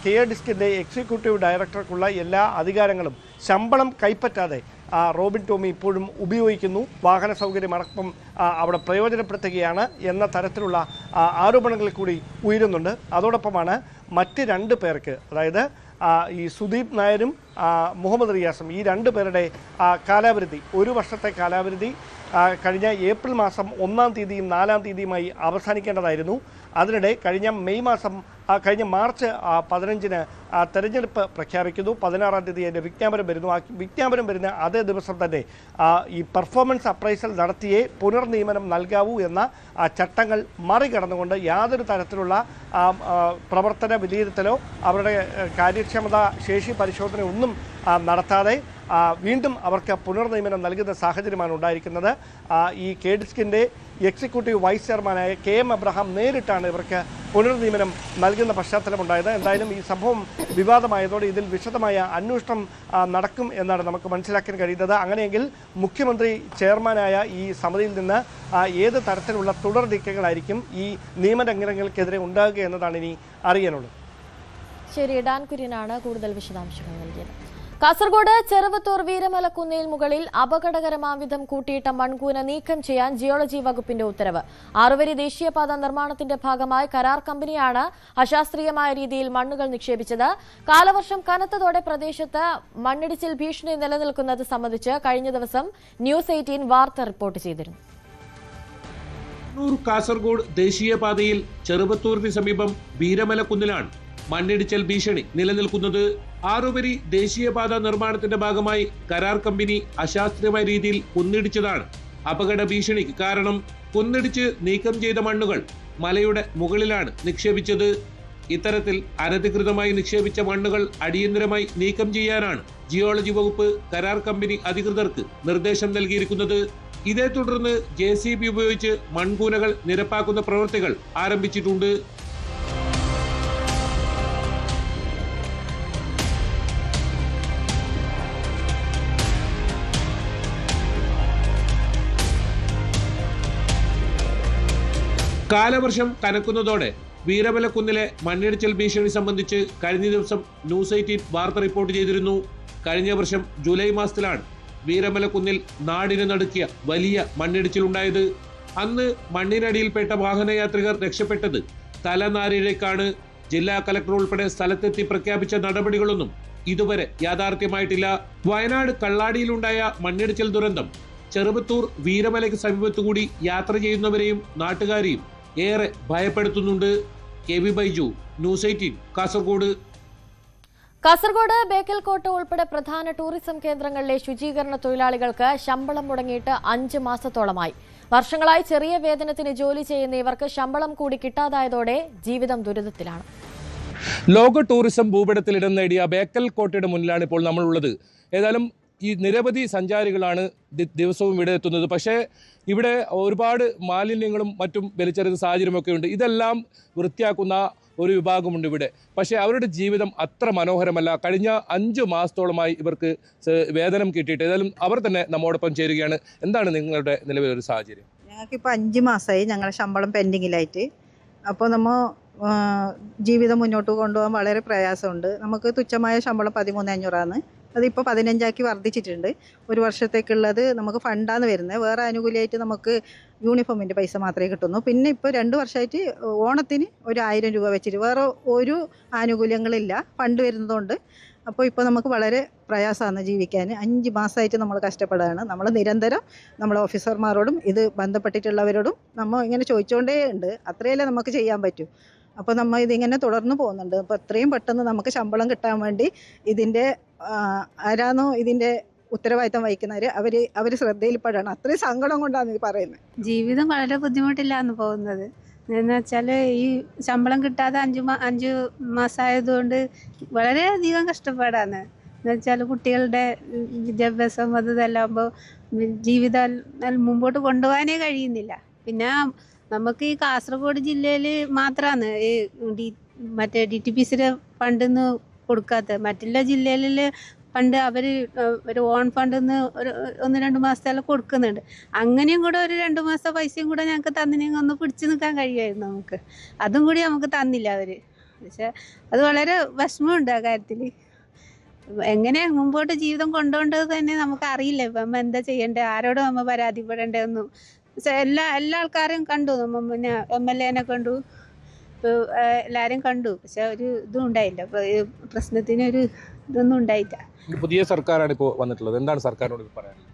KDISCിൻ്റെ എക്സിക്യൂട്ടീവ് ഡയറക്ടർക്കുള്ള എല്ലാ അധികാരങ്ങളും ശമ്പളം കൈപ്പറ്റാതെ റോബിൻ ടോമി ഇപ്പോഴും ഉപയോഗിക്കുന്നു, വാഹന സൗകര്യമടക്കം അവിടെ പ്രയോജനപ്പെടുത്തുകയാണ് എന്ന തരത്തിലുള്ള ആരോപണങ്ങൾ കൂടി ഉയരുന്നുണ്ട്. അതോടൊപ്പമാണ് മറ്റ് 2 പേർക്ക്, അതായത് ഈ സുദീപ് നായരും മുഹമ്മദ് റിയാസും, ഈ 2 പേരുടെ കാലാവധി, 1 വർഷത്തെ കാലാവധി കഴിഞ്ഞ ഏപ്രിൽ മാസം 1-ാം തീയതിയും 4-ാം തീയതിയുമായി അവസാനിക്കേണ്ടതായിരുന്നു. അതിനിടെ കഴിഞ്ഞ മാർച്ച് 15-ന് തെരഞ്ഞെടുപ്പ് പ്രഖ്യാപിക്കുന്നു. 16-ാം തീയതി അതിൻ്റെ വിജ്ഞാപനം വരുന്നു. ആ വിജ്ഞാപനം വരുന്ന അതേ ദിവസം തന്നെ ഈ പെർഫോമൻസ് അപ്രൈസൽ നടത്തിയേ പുനർനിയമനം നൽകാവൂ എന്ന ചട്ടങ്ങൾ മറികടന്നുകൊണ്ട് യാതൊരു തരത്തിലുള്ള പ്രവർത്തന വിലയിരുത്തലോ അവരുടെ കാര്യക്ഷമത, ശേഷി പരിശോധന ഒന്നും നടത്താതെ വീണ്ടും അവർക്ക് പുനർനിയമനം നൽകുന്ന സാഹചര്യമാണ് ഉണ്ടായിരിക്കുന്നത്. ഈ KDISCിൻ്റെ എക്സിക്യൂട്ടീവ് വൈസ് ചെയർമാനായ KM അബ്രഹാം നേരിട്ടാണ് ഇവർക്ക് പുനർനിയമനം നൽകുന്ന പശ്ചാത്തലമുണ്ടായത്. എന്തായാലും ഈ സംഭവം വിവാദമായതോടെ ഇതിൽ വിശദമായ അന്വേഷണം നടക്കും എന്നാണ് നമുക്ക് മനസ്സിലാക്കാൻ കഴിയുന്നത്. അങ്ങനെയെങ്കിൽ മുഖ്യമന്ത്രി ചെയർമാനായ ഈ സമിതിയിൽ നിന്ന് ഏത് തരത്തിലുള്ള തുടർ നീക്കങ്ങളായിരിക്കും ഈ നിയമലംഘനങ്ങൾക്കെതിരെ ഉണ്ടാകുക എന്നതാണ് ഇനി അറിയാനുള്ളത്. ശരി, ഡാൻ കുര്യനാണ് കൂടുതൽ വിശദാംശങ്ങൾ നൽകിയത്. കാസർഗോഡ് ചെറുവത്തൂർ വീരമലക്കുന്നിൽ മുകളിൽ അപകടകരമാം വിധം കൂട്ടിയിട്ട മൺകൂന നീക്കം ചെയ്യാൻ ജിയോളജി വകുപ്പിന്റെ ഉത്തരവ്. ആറുവരി ദേശീയപാത നിർമ്മാണത്തിന്റെ ഭാഗമായി കരാർ കമ്പനിയാണ് അശാസ്ത്രീയമായ രീതിയിൽ മണ്ണുകൾ നിക്ഷേപിച്ചത്. കാലവർഷം കനത്തതോടെ പ്രദേശത്ത് മണ്ണിടിച്ചിൽ ഭീഷണി നിലനിൽക്കുന്നത് സംബന്ധിച്ച് കഴിഞ്ഞ ദിവസം ന്യൂസ് 18 വാർത്ത റിപ്പോർട്ട് ചെയ്തിരുന്നു. കാസർഗോഡ് ദേശീയപാതയിൽ ചെറുവത്തൂരിന് സമീപം വീരമലക്കുന്നിലാണ് മണ്ണിടിച്ചൽ ഭീഷണി നിലനിൽക്കുന്നത്. ആറുവരി ദേശീയപാത നിർമ്മാണത്തിന്റെ ഭാഗമായി കരാർ കമ്പനി അശാസ്ത്രീയമായ രീതിയിൽ കുന്നിടിച്ചതാണ് അപകട ഭീഷണിക്ക് കാരണം. കുന്നിടിച്ച് നീക്കം ചെയ്ത മണ്ണുകൾ മലയുടെ മുകളിലാണ് നിക്ഷേപിച്ചത്. ഇത്തരത്തിൽ അനധികൃതമായി നിക്ഷേപിച്ച മണ്ണുകൾ അടിയന്തരമായി നീക്കം ചെയ്യാനാണ് ജിയോളജി വകുപ്പ് കരാർ കമ്പനി അധികൃതർക്ക് നിർദ്ദേശം നൽകിയിരിക്കുന്നത്. ഇതേ തുടർന്ന് JCB ഉപയോഗിച്ച് മൺകൂനകൾ നിരപ്പാക്കുന്ന പ്രവൃത്തികൾ ആരംഭിച്ചിട്ടുണ്ട്. കാലവർഷം കനക്കുന്നതോടെ വീരമലക്കുന്നിലെ മണ്ണിടിച്ചിൽ ഭീഷണി സംബന്ധിച്ച് കഴിഞ്ഞ ദിവസം ന്യൂസ് 18 വാർത്ത റിപ്പോർട്ട് ചെയ്തിരുന്നു. കഴിഞ്ഞ വർഷം ജൂലൈ മാസത്തിലാണ് വീരമലക്കുന്നിൽ നാടിനെ നടുക്കിയ വലിയ മണ്ണിടിച്ചിലുണ്ടായത്. അന്ന് മണ്ണിനടിയിൽപ്പെട്ട വാഹനയാത്രികർ രക്ഷപ്പെട്ടത് തലനാരിഴയ്ക്കാണ്. ജില്ലാ കലക്ടർ ഉൾപ്പെടെ സ്ഥലത്തെത്തി പ്രഖ്യാപിച്ച നടപടികളൊന്നും ഇതുവരെ യാഥാർത്ഥ്യമായിട്ടില്ല. വയനാട് കള്ളാടിയിലുണ്ടായ മണ്ണിടിച്ചിൽ ദുരന്തം ചെറുവത്തൂർ വീരമലയ്ക്ക് സമീപത്തുകൂടി യാത്ര ചെയ്യുന്നവരെയും നാട്ടുകാരെയും ഏറെ ഭയപ്പെടുത്തുന്നുണ്ട്. KB Baiju, news 18, Kasaragod. കാസർഗോഡ് ബേക്കൽ കോട്ട ഉൾപ്പെടെ പ്രധാന ടൂറിസം കേന്ദ്രങ്ങളിലെ ശുചീകരണ തൊഴിലാളികൾക്ക് ശമ്പളം മുടങ്ങിയിട്ട് 5 മാസത്തോളമായി. വർഷങ്ങളായി ചെറിയ വേതനത്തിന് ജോലി ചെയ്യുന്ന ഇവർക്ക് ശമ്പളം കൂടി കിട്ടാതായതോടെ ജീവിതം ദുരിതത്തിലാണ്. ലോക ടൂറിസം ഭൂപടത്തിൽ ഇടം നേടിയ ബേക്കൽ കോട്ടയുടെ മുന്നിലാണ് ഇപ്പോൾ നമ്മളുള്ളത്. ഏതായാലും ഈ നിരവധി സഞ്ചാരികളാണ് ദിവസവും ഇവിടെ എത്തുന്നത്. പക്ഷേ ഇവിടെ ഒരുപാട് മാലിന്യങ്ങളും മറ്റും വലിച്ചെറിയുന്ന സാഹചര്യമൊക്കെ ഉണ്ട്. ഇതെല്ലാം വൃത്തിയാക്കുന്ന ഒരു വിഭാഗമുണ്ട് ഇവിടെ. പക്ഷേ അവരുടെ ജീവിതം അത്ര മനോഹരമല്ല. കഴിഞ്ഞ 5 മാസത്തോളമായി ഇവർക്ക് വേതനം കിട്ടിയിട്ട്. ഏതായാലും അവർ തന്നെ നമ്മോടൊപ്പം ചേരുകയാണ്. എന്താണ് നിങ്ങളുടെ നിലവിലൊരു സാഹചര്യം? ഞങ്ങൾക്കിപ്പോൾ 5 മാസമായി ഞങ്ങളുടെ ശമ്പളം പെൻഡിങ്ങിലായിട്ട്. അപ്പോൾ നമ്മൾ ജീവിതം മുന്നോട്ട് കൊണ്ടുപോകാൻ വളരെ പ്രയാസമുണ്ട്. നമുക്ക് തുച്ഛമായ ശമ്പളം 13,500 അതിപ്പോൾ 15 വർദ്ധിച്ചിട്ടുണ്ട്. ഒരു വർഷത്തേക്കുള്ളത് നമുക്ക് ഫണ്ടാണ് വരുന്നത്. വേറെ ആനുകൂല്യമായിട്ട് നമുക്ക് യൂണിഫോമിൻ്റെ പൈസ മാത്രമേ കിട്ടുന്നു. പിന്നെ ഇപ്പോൾ 2 വർഷമായിട്ട് ഓണത്തിന് ഒരു 1000 രൂപ വെച്ചിട്ട് വേറെ ഒരു ആനുകൂല്യങ്ങളില്ല, ഫണ്ട് വരുന്നതുകൊണ്ട്. അപ്പോൾ ഇപ്പോൾ നമുക്ക് വളരെ പ്രയാസമാണ് ജീവിക്കാൻ. 5 മാസമായിട്ട് നമ്മൾ കഷ്ടപ്പെടുകയാണ്. നമ്മൾ നിരന്തരം നമ്മൾ ഓഫീസർമാരോടും ഇത് ബന്ധപ്പെട്ടിട്ടുള്ളവരോടും നമ്മൾ ഇങ്ങനെ ചോദിച്ചുകൊണ്ടേ ഉണ്ട്. അത്രയല്ലേ നമുക്ക് ചെയ്യാൻ പറ്റൂ. അപ്പോൾ നമ്മൾ ഇതിങ്ങനെ തുടർന്ന് പോകുന്നുണ്ട്. അപ്പോൾ എത്രയും പെട്ടെന്ന് നമുക്ക് ശമ്പളം കിട്ടാൻ വേണ്ടി ഇതിൻ്റെ ആരാണോ ഇതിൻ്റെ ഉത്തരവാദിത്തം വഹിക്കുന്നവർ അവർ ശ്രദ്ധയിൽപ്പെടണം. അത്രയും സങ്കടം കൊണ്ടാണ് ഇത് പറയുന്നത്. ജീവിതം വളരെ ബുദ്ധിമുട്ടില്ലാന്ന് പോകുന്നത്. എന്ന് വെച്ചാൽ ഈ ശമ്പളം കിട്ടാതെ 5 മാസമായതുകൊണ്ട് വളരെയധികം കഷ്ടപ്പാടാണ്. എന്ന് വെച്ചാൽ കുട്ടികളുടെ വിദ്യാഭ്യാസം ഇതെല്ലാകുമ്പോൾ ജീവിതം മുമ്പോട്ട് കൊണ്ടുപോകാനേ കഴിയുന്നില്ല. പിന്നെ നമുക്ക് ഈ കാസർഗോഡ് ജില്ലയിൽ മാത്രമാണ് ഈ മറ്റേ DTPCയുടെ ഫണ്ടിന്ന് കൊടുക്കാത്തത്. മറ്റുള്ള ജില്ലയിൽ ഫണ്ട് അവർ ഒരു ഓൺ ഫണ്ടിന്ന് ഒരു 1-2 മാസത്തെല്ലാം കൊടുക്കുന്നുണ്ട്. അങ്ങനെയും കൂടെ ഒരു 2 മാസത്തെ പൈസയും കൂടെ ഞങ്ങൾക്ക് തന്നിനെങ്കിൽ ഒന്ന് പിടിച്ചു നിൽക്കാൻ കഴിയുമായിരുന്നു നമുക്ക്. അതും കൂടി നമുക്ക് തന്നില്ല അവർ. പക്ഷെ അത് വളരെ വിഷമമുണ്ട് ആ കാര്യത്തിൽ. എങ്ങനെ മുമ്പോട്ട് ജീവിതം കൊണ്ടുപോകേണ്ടത് തന്നെ നമുക്ക് അറിയില്ല. ഇപ്പം നമ്മൾ എന്താ ചെയ്യേണ്ടത്, ആരോടും നമ്മൾ പരാതിപ്പെടേണ്ടതൊന്നും. എല്ലാ ആൾക്കാരെയും കണ്ടു, നമ്മൾ പിന്നെ MLA കണ്ടു, എല്ലാവരും കണ്ടു. പക്ഷെ ഒരു ഇതും ഉണ്ടായില്ല, പ്രശ്നത്തിനൊരു ഇതൊന്നും ഉണ്ടായില്ല. പുതിയ സർക്കാരാണ് ഇപ്പോൾ വന്നിട്ടുള്ളത്. എന്താണ് സർക്കാരിനോട് പറയാനുള്ളത്?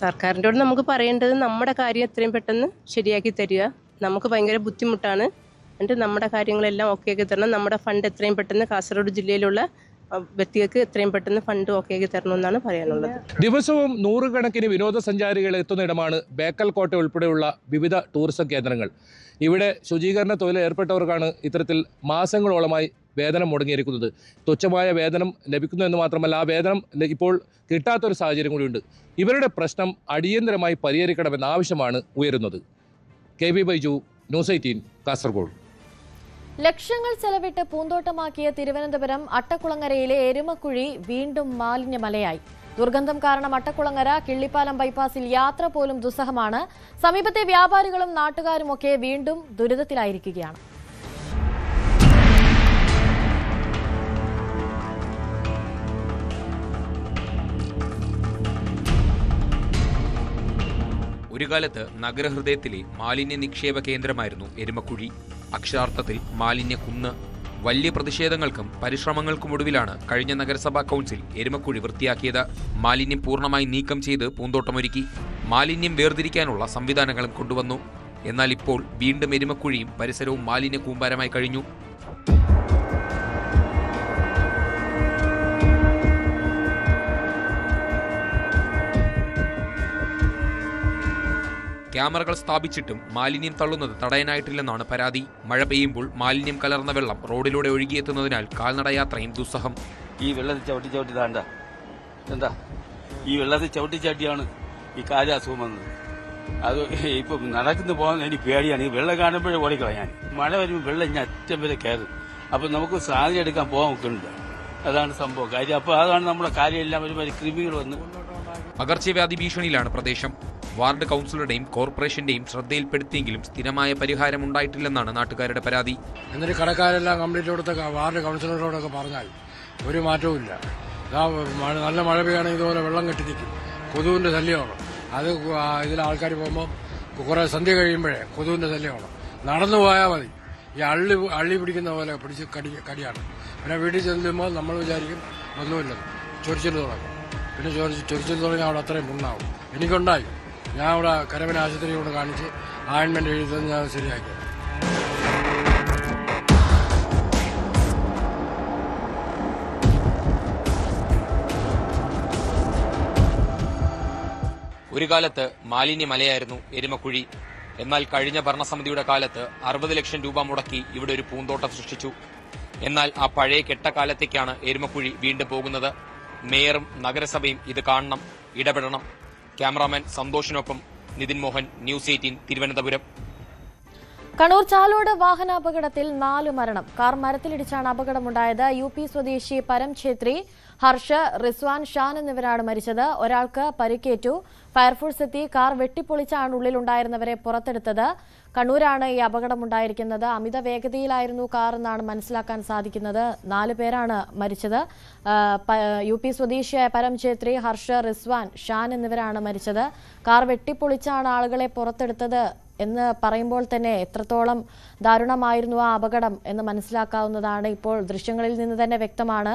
സർക്കാരിനോട് നമുക്ക് പറയേണ്ടത് നമ്മുടെ കാര്യം എത്രയും പെട്ടെന്ന് ശരിയാക്കി തരിക. നമുക്ക് ഭയങ്കര ബുദ്ധിമുട്ടാണ്. എന്നിട്ട് നമ്മുടെ കാര്യങ്ങളെല്ലാം ഓക്കെ ആക്കി തരണം. നമ്മുടെ ഫണ്ട് എത്രയും പെട്ടെന്ന് കാസർഗോഡ് ജില്ലയിലുള്ള വ്യക്തികൾക്ക് എത്രയും പെട്ടെന്ന് ഫണ്ട് ഓക്കെ ആക്കി തരണമെന്നാണ് പറയാനുള്ളത്. ദിവസവും നൂറുകണക്കിന് വിനോദസഞ്ചാരികൾ എത്തുന്നിടമാണ് ബേക്കൽ കോട്ട ഉൾപ്പെടെയുള്ള വിവിധ ടൂറിസം കേന്ദ്രങ്ങൾ. ഇവിടെ ശുചീകരണ തൊഴിൽ ഏർപ്പെട്ടവർക്കാണ് ഇത്തരത്തിൽ മാസങ്ങളോളമായി വേതനം മുടങ്ങിയിരിക്കുന്നത്. തുച്ഛമായ വേതനം ലഭിക്കുന്നു എന്ന് മാത്രമല്ല, ആ വേതനം ഇപ്പോൾ കിട്ടാത്തൊരു സാഹചര്യം കൂടിയുണ്ട്. ഇവരുടെ പ്രശ്നം അടിയന്തരമായി പരിഹരിക്കണമെന്ന ആവശ്യമാണ് ഉയരുന്നത്. KB Baiju, news 18, Kasaragod. ലക്ഷങ്ങൾ ചെലവിട്ട് പൂന്തോട്ടമാക്കിയ തിരുവനന്തപുരം അട്ടക്കുളങ്ങരയിലെ എരുമക്കുഴി വീണ്ടും മാലിന്യമലയായി. ദുർഗന്ധം കാരണം അട്ടക്കുളങ്ങര കിള്ളിപ്പാലം ബൈപ്പാസിൽ യാത്ര പോലും ദുസ്സഹമാണ്. സമീപത്തെ വ്യാപാരികളും നാട്ടുകാരുമൊക്കെ വീണ്ടും ദുരിതത്തിലായിരിക്കുകയാണ്. ഒരു കാലത്ത് നഗരഹൃദയത്തിലെ മാലിന്യ നിക്ഷേപ കേന്ദ്രമായിരുന്നു എരുമക്കുഴി. അക്ഷരാർത്ഥത്തിൽ മാലിന്യ കുന്ന്. വലിയ പ്രതിഷേധങ്ങൾക്കും പരിശ്രമങ്ങൾക്കുമൊടുവിലാണ് കഴിഞ്ഞ നഗരസഭാ കൗൺസിൽ എരുമക്കുഴി വൃത്തിയാക്കിയത്. മാലിന്യം പൂർണ്ണമായി നീക്കം ചെയ്ത് പൂന്തോട്ടമൊരുക്കി. മാലിന്യം വേർതിരിക്കാനുള്ള സംവിധാനങ്ങളും കൊണ്ടുവന്നു. എന്നാൽ ഇപ്പോൾ വീണ്ടും എരുമക്കുഴിയും പരിസരവും മാലിന്യ കൂമ്പാരമായി കഴിഞ്ഞു. ക്യാമറകൾ സ്ഥാപിച്ചിട്ടും മാലിന്യം തള്ളുന്നത് തടയാനായിട്ടില്ലെന്നാണ് പരാതി. മഴ പെയ്യുമ്പോൾ മാലിന്യം കലർന്ന വെള്ളം റോഡിലൂടെ ഒഴുകിയെത്തുന്നതിനാൽ കാൽനടയാത്രയും ദുസ്സഹം. ഈ വെള്ളത്തിൽ ചവിട്ടി താണ്ട എന്താ ഈ വെള്ളത്തിൽ ചവിട്ടിച്ചാട്ടിയാണ് ഈ കാലാസുഖം വന്നത്. അത് ഇപ്പം നടക്കുന്നു പോകാൻ എനിക്ക് പേടിയാണ്. ഈ വെള്ളം കാണുമ്പോഴേ ഓടിക്കളയാൻ. മഴ വരുമ്പോൾ വെള്ളം ഇനി അറ്റം വരെ കയറും. അപ്പം നമുക്ക് സാധനം എടുക്കാൻ പോകാൻ നോക്കുന്നുണ്ട്. അതാണ് സംഭവം കാര്യം. അപ്പോൾ അതാണ് നമ്മുടെ കാര്യമെല്ലാം ഒരുമാതിരി കൃമികൾ വന്ന് പകർച്ചവ്യാധി ഭീഷണിയിലാണ് പ്രദേശം. വാർഡ് കൗൺസിലറുടെയും കോർപ്പറേഷന്റെയും ശ്രദ്ധയിൽപ്പെടുത്തിയെങ്കിലും സ്ഥിരമായ പരിഹാരം ഉണ്ടായിട്ടില്ലെന്നാണ് നാട്ടുകാരുടെ പരാതി. എന്നിട്ട് കടക്കാരെല്ലാം കംപ്ലീറ്റ് കൊടുത്ത വാർഡ് കൗൺസിലറോടൊക്കെ പറഞ്ഞാൽ ഒരു മാറ്റവും ഇല്ല. നല്ല മഴ പെയ്യാണെങ്കിൽ ഇതുപോലെ വെള്ളം കെട്ടി നിൽക്കും. കൊതുവിന്റെ ശല്യമാണ്. അത് ഇതിൽ ആൾക്കാർ പോകുമ്പോൾ കുറെ സന്ധ്യ കഴിയുമ്പോഴേ കൊതുവിന്റെ ശല്യമാണ്. നടന്നു പോയാൽ മതി. ഈ അള്ളി പിടിക്കുന്ന പോലെ പിടിച്ച് കടിയാണ്. പിന്നെ വീട്ടിൽ ചെല്ലുമ്പോൾ നമ്മൾ വിചാരിക്കും ഒന്നുമില്ലെന്ന്. ചൊരിച്ചിൽ തുടങ്ങും. പിന്നെ ചൊരിച്ചിൽ തുടങ്ങി അവിടെ അത്രയും പുണ്ണാവും. എനിക്കുണ്ടായി. ഞാൻ അവിടെ കരമന ആശുപത്രി കൊണ്ട് കാണിച്ച് ഓയിൻമെന്റ് എഴുതി ഞാൻ ശരിയാക്കി. ഒരു കാലത്ത് മാലിന്യമലയായിരുന്നു എരുമക്കുഴി. എന്നാൽ കഴിഞ്ഞ ഭരണസമിതിയുടെ കാലത്ത് 60 ലക്ഷം രൂപ മുടക്കി ഇവിടെ ഒരു പൂന്തോട്ടം സൃഷ്ടിച്ചു. എന്നാൽ ആ പഴയ കെട്ടക്കാലത്തേക്കാണ് എരുമക്കുഴി വീണ്ടും പോകുന്നത്. മേയറും നഗരസഭയും ഇത് കാണണം, ഇടപെടണം. ക്യാമറാമാൻ സന്തോഷിനൊപ്പം നിതിൻ മോഹൻ, ന്യൂസ് 18 തിരുവനന്തപുരം. കണ്ണൂർ ചാലോട് വാഹനാപകടത്തിൽ 4 മരണം. കാർ മരത്തിലിടിച്ചാണ് അപകടമുണ്ടായത്. UP സ്വദേശി പരം ഛേത്രി, ഹർഷ്, റിസ്വാൻ, ഷാൻ എന്നിവരാണ് മരിച്ചത്. ഒരാൾക്ക് പരിക്കേറ്റു. ഫയർഫോഴ്സ് എത്തി കാർ വെട്ടിപ്പൊളിച്ചാണ് ഉള്ളിലുണ്ടായിരുന്നവരെ പുറത്തെടുത്തത്. കണ്ണൂരാണ് ഈ അപകടമുണ്ടായിരിക്കുന്നത്. അമിത വേഗതയിലായിരുന്നു കാർ എന്നാണ് മനസ്സിലാക്കാൻ സാധിക്കുന്നത്. 4 പേരാണ് മരിച്ചത്. UP സ്വദേശിയായ പരം ഛേത്രി, ഹർഷ്, റിസ്വാൻ, ഷാൻ എന്നിവരാണ് മരിച്ചത്. കാർ വെട്ടിപ്പൊളിച്ചാണ് ആളുകളെ പുറത്തെടുത്തത് എന്ന് പറയുമ്പോൾ തന്നെ എത്രത്തോളം ദാരുണമായിരുന്നു ആ അപകടം എന്ന് മനസ്സിലാക്കാവുന്നതാണ്. ഇപ്പോൾ ദൃശ്യങ്ങളിൽ നിന്ന് തന്നെ വ്യക്തമാണ്.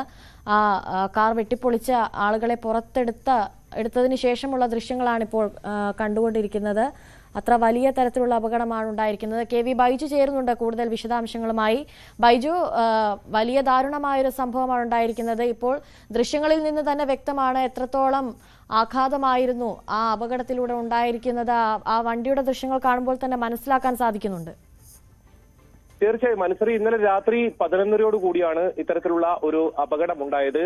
കാർ വെട്ടിപ്പൊളിച്ച ആളുകളെ എടുത്തതിന് ശേഷമുള്ള ദൃശ്യങ്ങളാണ് ഇപ്പോൾ കണ്ടുകൊണ്ടിരിക്കുന്നത്. അത്ര വലിയ തരത്തിലുള്ള അപകടമാണ് ഉണ്ടായിരിക്കുന്നത്. KV ബൈജു ചേരുന്നുണ്ട് കൂടുതൽ വിശദാംശങ്ങളുമായി. ബൈജു, വലിയ ദാരുണമായൊരു സംഭവമാണ് ഉണ്ടായിരിക്കുന്നത്. ഇപ്പോൾ ദൃശ്യങ്ങളിൽ നിന്ന് തന്നെ വ്യക്തമാണ് എത്രത്തോളം ആഘാതമായിരുന്നു ആ അപകടത്തിലൂടെ ഉണ്ടായിരിക്കുന്നത്. ആ വണ്ടിയുടെ ദൃശ്യങ്ങൾ കാണുമ്പോൾ തന്നെ മനസ്സിലാക്കാൻ സാധിക്കുന്നുണ്ട്. തീർച്ചയായും മനസ്സറി, ഇന്നലെ രാത്രി 11:00 കൂടിയാണ് ഇത്തരത്തിലുള്ള ഒരു അപകടമുണ്ടായത്.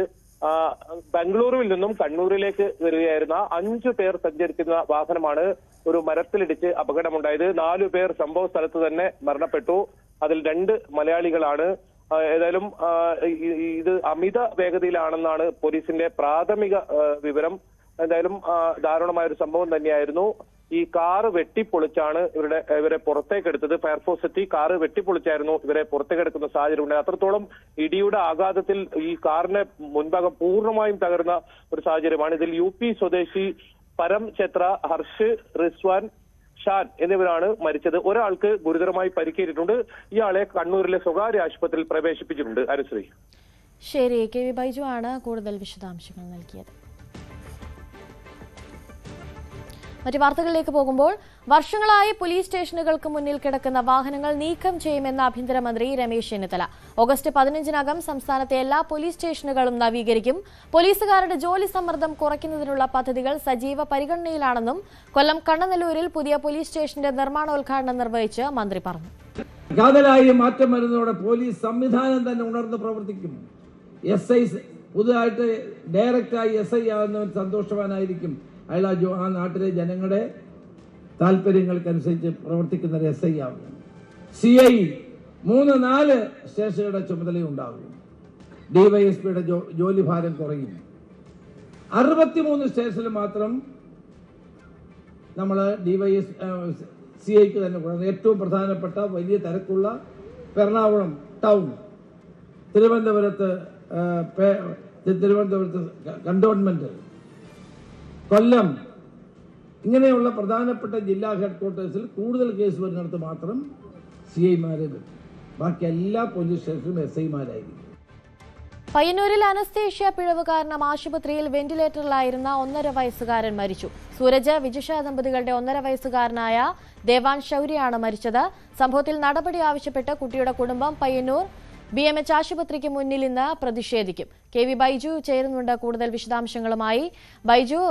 ബംഗളൂരുവിൽ നിന്നും കണ്ണൂരിലേക്ക് വരികയായിരുന്ന 5 പേർ സഞ്ചരിക്കുന്ന വാഹനമാണ് ഒരു മരത്തിലിടിച്ച് അപകടമുണ്ടായത്. 4 പേർ സംഭവ സ്ഥലത്ത് തന്നെ മരണപ്പെട്ടു. അതിൽ 2 മലയാളികളാണ്. ഏതായാലും ഇത് അമിത വേഗതയിലാണെന്നാണ് പോലീസിന്റെ പ്രാഥമിക വിവരം. എന്തായാലും ദാരുണമായ ഒരു സംഭവം തന്നെയായിരുന്നു. ഈ കാറ് വെട്ടിപ്പൊളിച്ചാണ് ഇവരെ പുറത്തേക്കെടുത്തത്. ഫയർഫോഴ്സ് എത്തി കാറ് വെട്ടിപ്പൊളിച്ചായിരുന്നു ഇവരെ പുറത്തേക്കെടുക്കുന്ന സാഹചര്യം ഉണ്ടായത്. അത്രത്തോളം ഇടിയുടെ ആഘാതത്തിൽ ഈ കാറിന്റെ മുൻഭാഗം പൂർണ്ണമായും തകർന്ന ഒരു സാഹചര്യമാണ്. ഇതിൽ UP സ്വദേശി പരം ഛേത്ര, ഹർഷ്, റിസ്വാൻ, ഷാൻ എന്നിവരാണ് മരിച്ചത്. ഒരാൾക്ക് ഗുരുതരമായി പരിക്കേറ്റിട്ടുണ്ട്. ഇയാളെ കണ്ണൂരിലെ സ്വകാര്യ ആശുപത്രിയിൽ പ്രവേശിപ്പിച്ചിട്ടുണ്ട്. അനുശ്രീ. ശരി, KV ബൈജു ആണ് കൂടുതൽ വിശദാംശങ്ങൾ നൽകിയത്. മറ്റു വാർത്തകളിലേക്ക് പോകുമ്പോൾ, വർഷങ്ങളായി പോലീസ് സ്റ്റേഷനുകൾക്ക് മുന്നിൽ കിടക്കുന്ന വാഹനങ്ങൾ നീക്കം ചെയ്യുമെന്ന് ആഭ്യന്തരമന്ത്രി രമേശ് ചെന്നിത്തല. ഓഗസ്റ്റ് 15-നകം സംസ്ഥാനത്തെ എല്ലാ പോലീസ് സ്റ്റേഷനുകളും നവീകരിക്കും. പോലീസുകാരുടെ ജോലി സമ്മർദ്ദം കുറയ്ക്കുന്നതിനുള്ള പദ്ധതികൾ സജീവ പരിഗണനയിലാണെന്നും കൊല്ലം കണ്ണനല്ലൂരിൽ പുതിയ പോലീസ് സ്റ്റേഷന്റെ നിർമ്മാണോദ്ഘാടനം നിർവഹിച്ച് മന്ത്രി പറഞ്ഞു. കാതലായി മാറ്റം വരുന്നതോടെ പോലീസ് സംവിധാനം തന്നെ ഉണർന്ന് പ്രവർത്തിക്കും. SI പുതുതായിട്ട് ഡയറക്റ്റായി SI ആകുന്നവൻ സന്തോഷവാനായിരിക്കും. അയാൾ ആ നാട്ടിലെ ജനങ്ങളുടെ താല്പര്യങ്ങൾക്കനുസരിച്ച് പ്രവർത്തിക്കുന്ന ഒരു SI ആവും. CI 3-4 സ്റ്റേഷനുകളുടെ ചുമതലയുണ്ടാകും. DYSPയുടെ ജോലിഭാരം കുറയും. 63 സ്റ്റേഷനിൽ മാത്രം നമ്മൾ CIക്ക് തന്നെ കുറഞ്ഞു. ഏറ്റവും പ്രധാനപ്പെട്ട വലിയ തിരക്കുള്ള എറണാകുളം ടൗൺ, തിരുവനന്തപുരത്ത് കണ്ടോൺമെന്റ്, കൊല്ലം, ഇങ്ങനെയുള്ള പ്രധാനപ്പെട്ട ജില്ലാ ഹെഡ്ക്വാർട്ടേഴ്സിൽ കൂടുതൽ കേസ് വരുന്നിടത്ത് മാത്രം CIമാരെ വെക്കും. ബാക്കി എല്ലാ പോലീസ് സ്റ്റേഷനിലും SIമാരായിരിക്കും. പയ്യന്നൂരിൽ അനസ്തേഷ്യ പിഴവ് കാരണം ആശുപത്രിയിൽ വെന്റിലേറ്ററിലായിരുന്ന 1.5 വയസ്സുകാരൻ മരിച്ചു. സൂരജ്, വിജുഷ ദമ്പതികളുടെ 1.5 വയസ്സുകാരനായ ദേവാൻ ശൗര്യയാണ് മരിച്ചത്. സംഭവത്തിൽ നടപടി ആവശ്യപ്പെട്ട് കുട്ടിയുടെ കുടുംബം പയ്യന്നൂർ BMH ആശുപത്രിക്ക് മുന്നിൽ ഇന്ന് പ്രതിഷേധിക്കും. KV ബൈജു ചേരുന്നുണ്ട് കൂടുതൽ വിശദാംശങ്ങളുമായി. ബൈജു,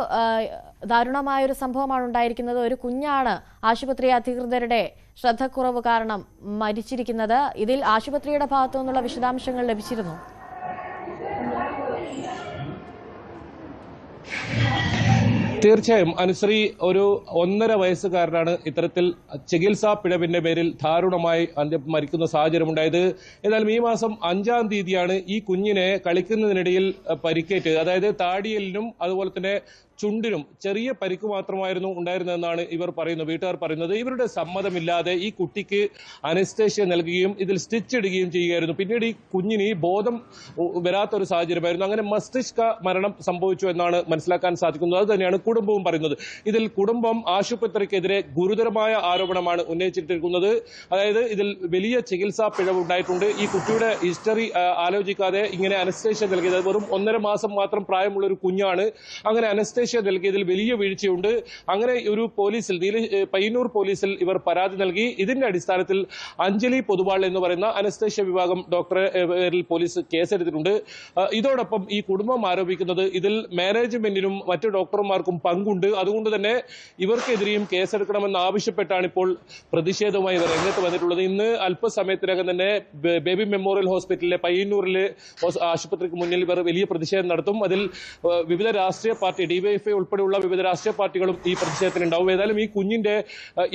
ദാരുണമായൊരു സംഭവമാണ് ഉണ്ടായിരിക്കുന്നത്. ഒരു കുഞ്ഞാണ് ആശുപത്രി അധികൃതരുടെ ശ്രദ്ധക്കുറവ് കാരണം മരിച്ചിരിക്കുന്നത്. ഇതിൽ ആശുപത്രിയുടെ ഭാഗത്തു നിന്നുള്ള വിശദാംശങ്ങൾ ലഭിച്ചിരുന്നു. തീർച്ചയായും അനുശ്രീ, ഒരു 1.5 വയസ്സുകാരനാണ് ഇത്തരത്തിൽ ചികിത്സാ പിഴവിന്റെ പേരിൽ ദാരുണമായി മരിക്കുന്ന സാഹചര്യമുണ്ടായത്. എന്നാലും ഈ മാസം 5-ാം തീയതിയാണ് ഈ കുഞ്ഞിനെ കളിക്കുന്നതിനിടയിൽ പരിക്കേറ്റ്, അതായത് താടിയലിനും അതുപോലെ തന്നെ ചുണ്ടിനും ചെറിയ പരിക്ക് മാത്രമായിരുന്നു ഉണ്ടായിരുന്നതെന്നാണ് വീട്ടുകാർ പറയുന്നത്. ഇവരുടെ സമ്മതമില്ലാതെ ഈ കുട്ടിക്ക് അനസ്തേഷ്യ നൽകുകയും ഇതിൽ സ്റ്റിച്ച് ഇടുകയും ചെയ്യുകയായിരുന്നു. പിന്നീട് ഈ കുഞ്ഞിന് ഈ ബോധം വരാത്തൊരു സാഹചര്യമായിരുന്നു. അങ്ങനെ മസ്തിഷ്ക മരണം സംഭവിച്ചു എന്നാണ് മനസ്സിലാക്കാൻ സാധിക്കുന്നത്. അത് തന്നെയാണ് കുടുംബവും പറയുന്നത്. ഇതിൽ കുടുംബം ആശുപത്രിക്കെതിരെ ഗുരുതരമായ ആരോപണമാണ് ഉന്നയിച്ചിട്ടിരിക്കുന്നത്. അതായത് ഇതിൽ വലിയ ചികിത്സാ പിഴവ് ഉണ്ടായിട്ടുണ്ട്. ഈ കുട്ടിയുടെ ഹിസ്റ്ററി ആലോചിക്കാതെ ഇങ്ങനെ അനസ്തേഷ്യ നൽകിയത്, വെറും 1.5 മാസം മാത്രം പ്രായമുള്ള ഒരു കുഞ്ഞാണ്. അങ്ങനെ അനസ്തേഷ്യ നൽകിയതിൽ വലിയ വീഴ്ചയുണ്ട്. അങ്ങനെ ഒരു പോലീസിൽ, പയ്യന്നൂർ പോലീസിൽ ഇവർ പരാതി നൽകി. ഇതിന്റെ അടിസ്ഥാനത്തിൽ അഞ്ജലി പൊതുവാൾ എന്ന് പറയുന്ന അനസ്തേഷ്യ വിഭാഗം ഡോക്ടറെ പോലീസ് കേസെടുത്തിട്ടുണ്ട്. ഇതോടൊപ്പം ഈ കുടുംബം ആരോപിക്കുന്നത് ഇതിൽ മാനേജ്മെന്റിനും മറ്റു ഡോക്ടർമാർക്കും പങ്കുണ്ട്. അതുകൊണ്ട് തന്നെ ഇവർക്കെതിരെയും കേസെടുക്കണമെന്ന് ആവശ്യപ്പെട്ടാണ് ഇപ്പോൾ പ്രതിഷേധവുമായി ഇവർ രംഗത്ത് വന്നിട്ടുള്ളത്. ഇന്ന് അല്പസമയത്തിനകം തന്നെ ബേബി മെമ്മോറിയൽ ഹോസ്പിറ്റലിലെ പയ്യന്നൂരിലെ ആശുപത്രിക്ക് മുന്നിൽ ഇവർ വലിയ പ്രതിഷേധം നടത്തും. അതിൽ വിവിധ രാഷ്ട്രീയ പാർട്ടി, DYFI ഉൾപ്പെടെയുള്ള വിവിധ രാഷ്ട്രീയ പാർട്ടികളും ഈ പ്രതിഷേധത്തിനുണ്ടാവും. ഏതായാലും ഈ കുഞ്ഞിന്റെ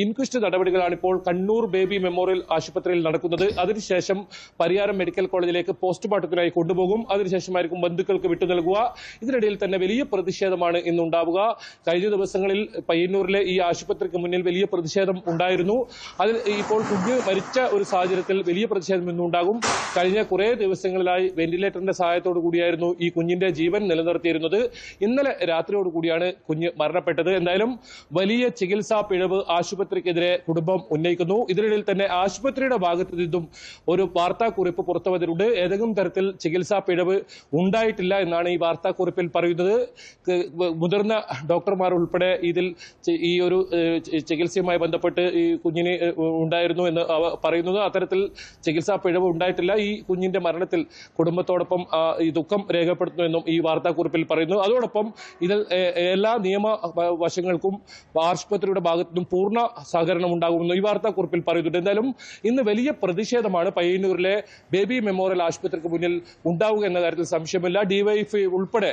ഇൻക്വസ്റ്റ് നടപടികളാണ് ഇപ്പോൾ കണ്ണൂർ ബേബി മെമ്മോറിയൽ ആശുപത്രിയിൽ നടക്കുന്നത്. അതിനുശേഷം പരിയാരം മെഡിക്കൽ കോളേജിലേക്ക് പോസ്റ്റ്മോർട്ടത്തിനായി കൊണ്ടുപോകും. അതിനുശേഷമായിരിക്കും ബന്ധുക്കൾക്ക് വിട്ടു നൽകുക. ഇതിനിടയിൽ തന്നെ വലിയ പ്രതിഷേധമാണ് ഇന്നുണ്ടാവുക. കഴിഞ്ഞ ദിവസങ്ങളിൽ പയ്യന്നൂരിലെ ഈ ആശുപത്രിക്ക് മുന്നിൽ വലിയ പ്രതിഷേധം ഉണ്ടായിരുന്നു. അതിൽ ഇപ്പോൾ കുഞ്ഞ് മരിച്ച ഒരു സാഹചര്യത്തിൽ വലിയ പ്രതിഷേധം ഇന്നുണ്ടാകും. കഴിഞ്ഞ കുറേ ദിവസങ്ങളിലായി വെന്റിലേറ്ററിന്റെ സഹായത്തോടു കൂടിയായിരുന്നു ഈ കുഞ്ഞിന്റെ ജീവൻ നിലനിർത്തിയിരുന്നത്. ഇന്നലെ രാത്രിയോടുകൂടിയാണ് കുഞ്ഞ് മരണപ്പെട്ടത്. എന്തായാലും വലിയ ചികിത്സാ പിഴവ് ആശുപത്രിക്കെതിരെ കുടുംബം ഉന്നയിക്കുന്നു. ഇതിനിടയിൽ തന്നെ ആശുപത്രിയുടെ ഭാഗത്തു നിന്നും ഒരു വാർത്താക്കുറിപ്പ് പുറത്തു വന്നിട്ടുണ്ട്. ഏതെങ്കിലും തരത്തിൽ ചികിത്സാ പിഴവ് ഉണ്ടായിട്ടില്ല എന്നാണ് ഈ വാർത്താക്കുറിപ്പിൽ പറയുന്നത്. മുതിർന്ന ഡോക്ടർമാർ ഉൾപ്പെടെ ഇതിൽ ഈ ഒരു ചികിത്സയുമായി ബന്ധപ്പെട്ട് ഈ കുഞ്ഞിന് ഉണ്ടായിരുന്നു എന്ന് പറയുന്നത്. അത്തരത്തിൽ ചികിത്സാ പിഴവ് ഉണ്ടായിട്ടില്ല. ഈ കുഞ്ഞിന്റെ മരണത്തിൽ കുടുംബത്തോടൊപ്പം ഈ ദുഃഖം രേഖപ്പെടുത്തുന്നുവെന്നും ഈ വാർത്താക്കുറിപ്പിൽ പറയുന്നു. അതോടൊപ്പം ഇതിൽ എല്ലാ നിയമ വശങ്ങൾക്കും ആശുപത്രിയുടെ ഭാഗത്തു നിന്നും പൂർണ്ണ സഹകരണം ഉണ്ടാകുമെന്ന് ഈ വാർത്താക്കുറിപ്പിൽ പറയുന്നുണ്ട്. എന്തായാലും ഇന്ന് വലിയ പ്രതിഷേധമാണ് പയ്യന്നൂരിലെ ബേബി മെമ്മോറിയൽ ആശുപത്രിക്ക് മുന്നിൽ ഉണ്ടാവുക എന്ന കാര്യത്തിൽ സംശയമില്ല. DYFI ഉൾപ്പെടെ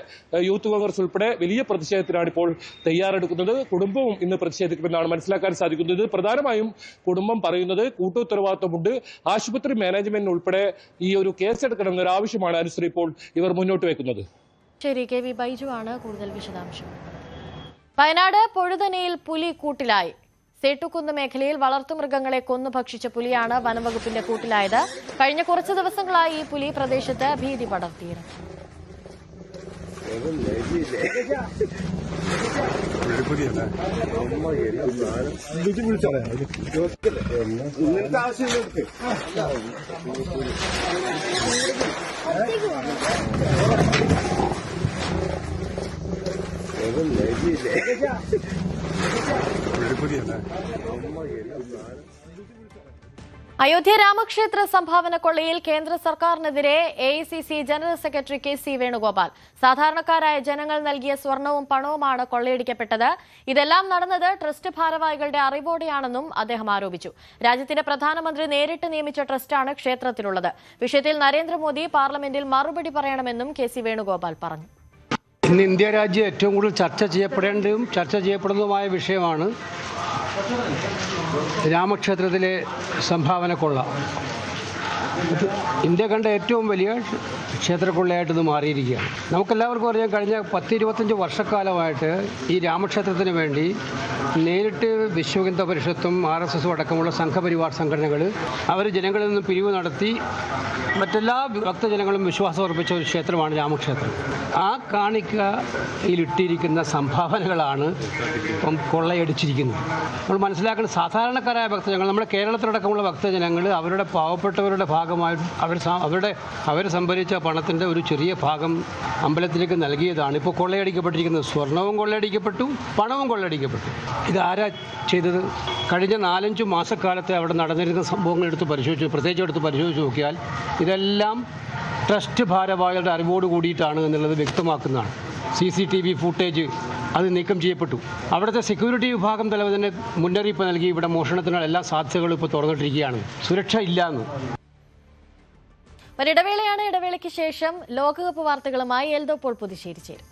യൂത്ത് കോൺഗ്രസ് ഉൾപ്പെടെ വലിയ പ്രതിഷേധത്തിനാണ് ഇപ്പോൾ തയ്യാറെടുക്കുന്നത്. കുടുംബവും ഇന്ന് പ്രതിഷേധിക്കുമെന്നാണ് മനസ്സിലാക്കാൻ സാധിക്കുന്നത്. പ്രധാനമായും കുടുംബം പറയുന്നത് കൂട്ടുത്തരവാദിത്വമുണ്ട്, ആശുപത്രി മാനേജ്മെന്റിന് ഉൾപ്പെടെ ഈ ഒരു കേസെടുക്കണമെന്നൊരു ആവശ്യമാണ് അനുസരിച്ച് ഇപ്പോൾ ഇവർ മുന്നോട്ട് വെക്കുന്നത്. ശരി, KV ബൈജു ആണ് കൂടുതൽ വിശദാംശം. വയനാട് പൊഴുതനയിൽ പുലി കൂട്ടിലായി. സേട്ടുകുന്ന് മേഖലയിൽ വളർത്തുമൃഗങ്ങളെ കൊന്നു ഭക്ഷിച്ച പുലിയാണ് വനംവകുപ്പിന്റെ കൂട്ടിലായത്. കഴിഞ്ഞ കുറച്ച് ദിവസങ്ങളായി ഈ പുലി പ്രദേശത്ത് ഭീതി പടർത്തിയിരുന്നു. അയോധ്യ രാമക്ഷേത്ര സംഭാവന കൊള്ളയിൽ കേന്ദ്ര സർക്കാരിനെതിരെ AICC general secretary KC Venugopal. സാധാരണക്കാരായ ജനങ്ങൾ നൽകിയ സ്വർണവും പണവുമാണ് കൊള്ളയടിക്കപ്പെട്ടത്. ഇതെല്ലാം നടന്നത് ട്രസ്റ്റ് ഭാരവാഹികളുടെ അറിവോടെയാണെന്നും അദ്ദേഹം ആരോപിച്ചു. രാജ്യത്തിന്റെ പ്രധാനമന്ത്രി നേരിട്ട് നിയമിച്ച ട്രസ്റ്റാണ് ക്ഷേത്രത്തിലുള്ളത്. വിഷയത്തിൽ നരേന്ദ്രമോദി പാർലമെന്റിൽ മറുപടി പറയണമെന്നും KC വേണുഗോപാൽ പറഞ്ഞു. ഇന്ന് ഇന്ത്യ രാജ്യം ഏറ്റവും കൂടുതൽ ചർച്ച ചെയ്യപ്പെടുന്നതുമായ വിഷയമാണ് രാമക്ഷേത്രത്തിലെ സംഭാവന കൊള്ള. ഇന്ത്യ കണ്ട ഏറ്റവും വലിയ ക്ഷേത്രക്കൊള്ളയായിട്ട് ഇത് മാറിയിരിക്കുകയാണ്. നമുക്കെല്ലാവർക്കും അറിയാം, കഴിഞ്ഞ 10-25 വർഷക്കാലമായിട്ട് ഈ രാമക്ഷേത്രത്തിന് വേണ്ടി നേരിട്ട് വിശ്വഹിന്ദു പരിഷത്തും RSS അടക്കമുള്ള സംഘപരിവാർ സംഘടനകൾ അവർ ജനങ്ങളിൽ നിന്ന് പിരിവ് നടത്തി മറ്റെല്ലാ ഭക്തജനങ്ങളും വിശ്വാസം അർപ്പിച്ച ഒരു ക്ഷേത്രമാണ് രാമക്ഷേത്രം. ആ കാണിക്കയിലിട്ടിരിക്കുന്ന സംഭാവനകളാണ് ഇപ്പം കൊള്ളയടിച്ചിരിക്കുന്നത്. നമ്മൾ മനസ്സിലാക്കുന്ന സാധാരണക്കാരായ ഭക്തജനങ്ങൾ, നമ്മുടെ കേരളത്തിലടക്കമുള്ള ഭക്തജനങ്ങൾ അവരുടെ പാവപ്പെട്ടവരുടെ ഭാഗമായി അവർ സംഭരിച്ച പണത്തിൻ്റെ ഒരു ചെറിയ ഭാഗം അമ്പലത്തിലേക്ക് നൽകിയതാണ് ഇപ്പോൾ കൊള്ളയടിക്കപ്പെട്ടിരിക്കുന്നത്. സ്വർണവും കൊള്ളയടിക്കപ്പെട്ടു, പണവും കൊള്ളയടിക്കപ്പെട്ടു. ഇതാരാ ചെയ്തത്? കഴിഞ്ഞ 4-5 മാസക്കാലത്തെ അവിടെ നടന്നിരുന്ന സംഭവങ്ങൾ പ്രത്യേകിച്ച് എടുത്ത് പരിശോധിച്ച് നോക്കിയാൽ ഇതെല്ലാം ട്രസ്റ്റ് ഭാരവാഹികളുടെ അറിവോട് കൂടിയിട്ടാണ് എന്നുള്ളത് വ്യക്തമാക്കുന്നതാണ്. CCTV ഫുട്ടേജ് അത് നീക്കം ചെയ്യപ്പെട്ടു. അവിടുത്തെ സെക്യൂരിറ്റി വിഭാഗം തന്നെ മുന്നറിയിപ്പ് നൽകി ഇവിടെ മോഷണത്തിനുള്ള എല്ലാ സാധ്യതകളും ഇപ്പോൾ തുറന്നിട്ടിരിക്കുകയാണ്. സുരക്ഷ ഇല്ലാന്ന്. ഒരിടവേളയാണ്. ഇടവേളയ്ക്ക് ശേഷം ലോകകപ്പ് വാർത്തകളുമായി എൽദോ പോൾ പുതുശ്ശേരി ചേരും.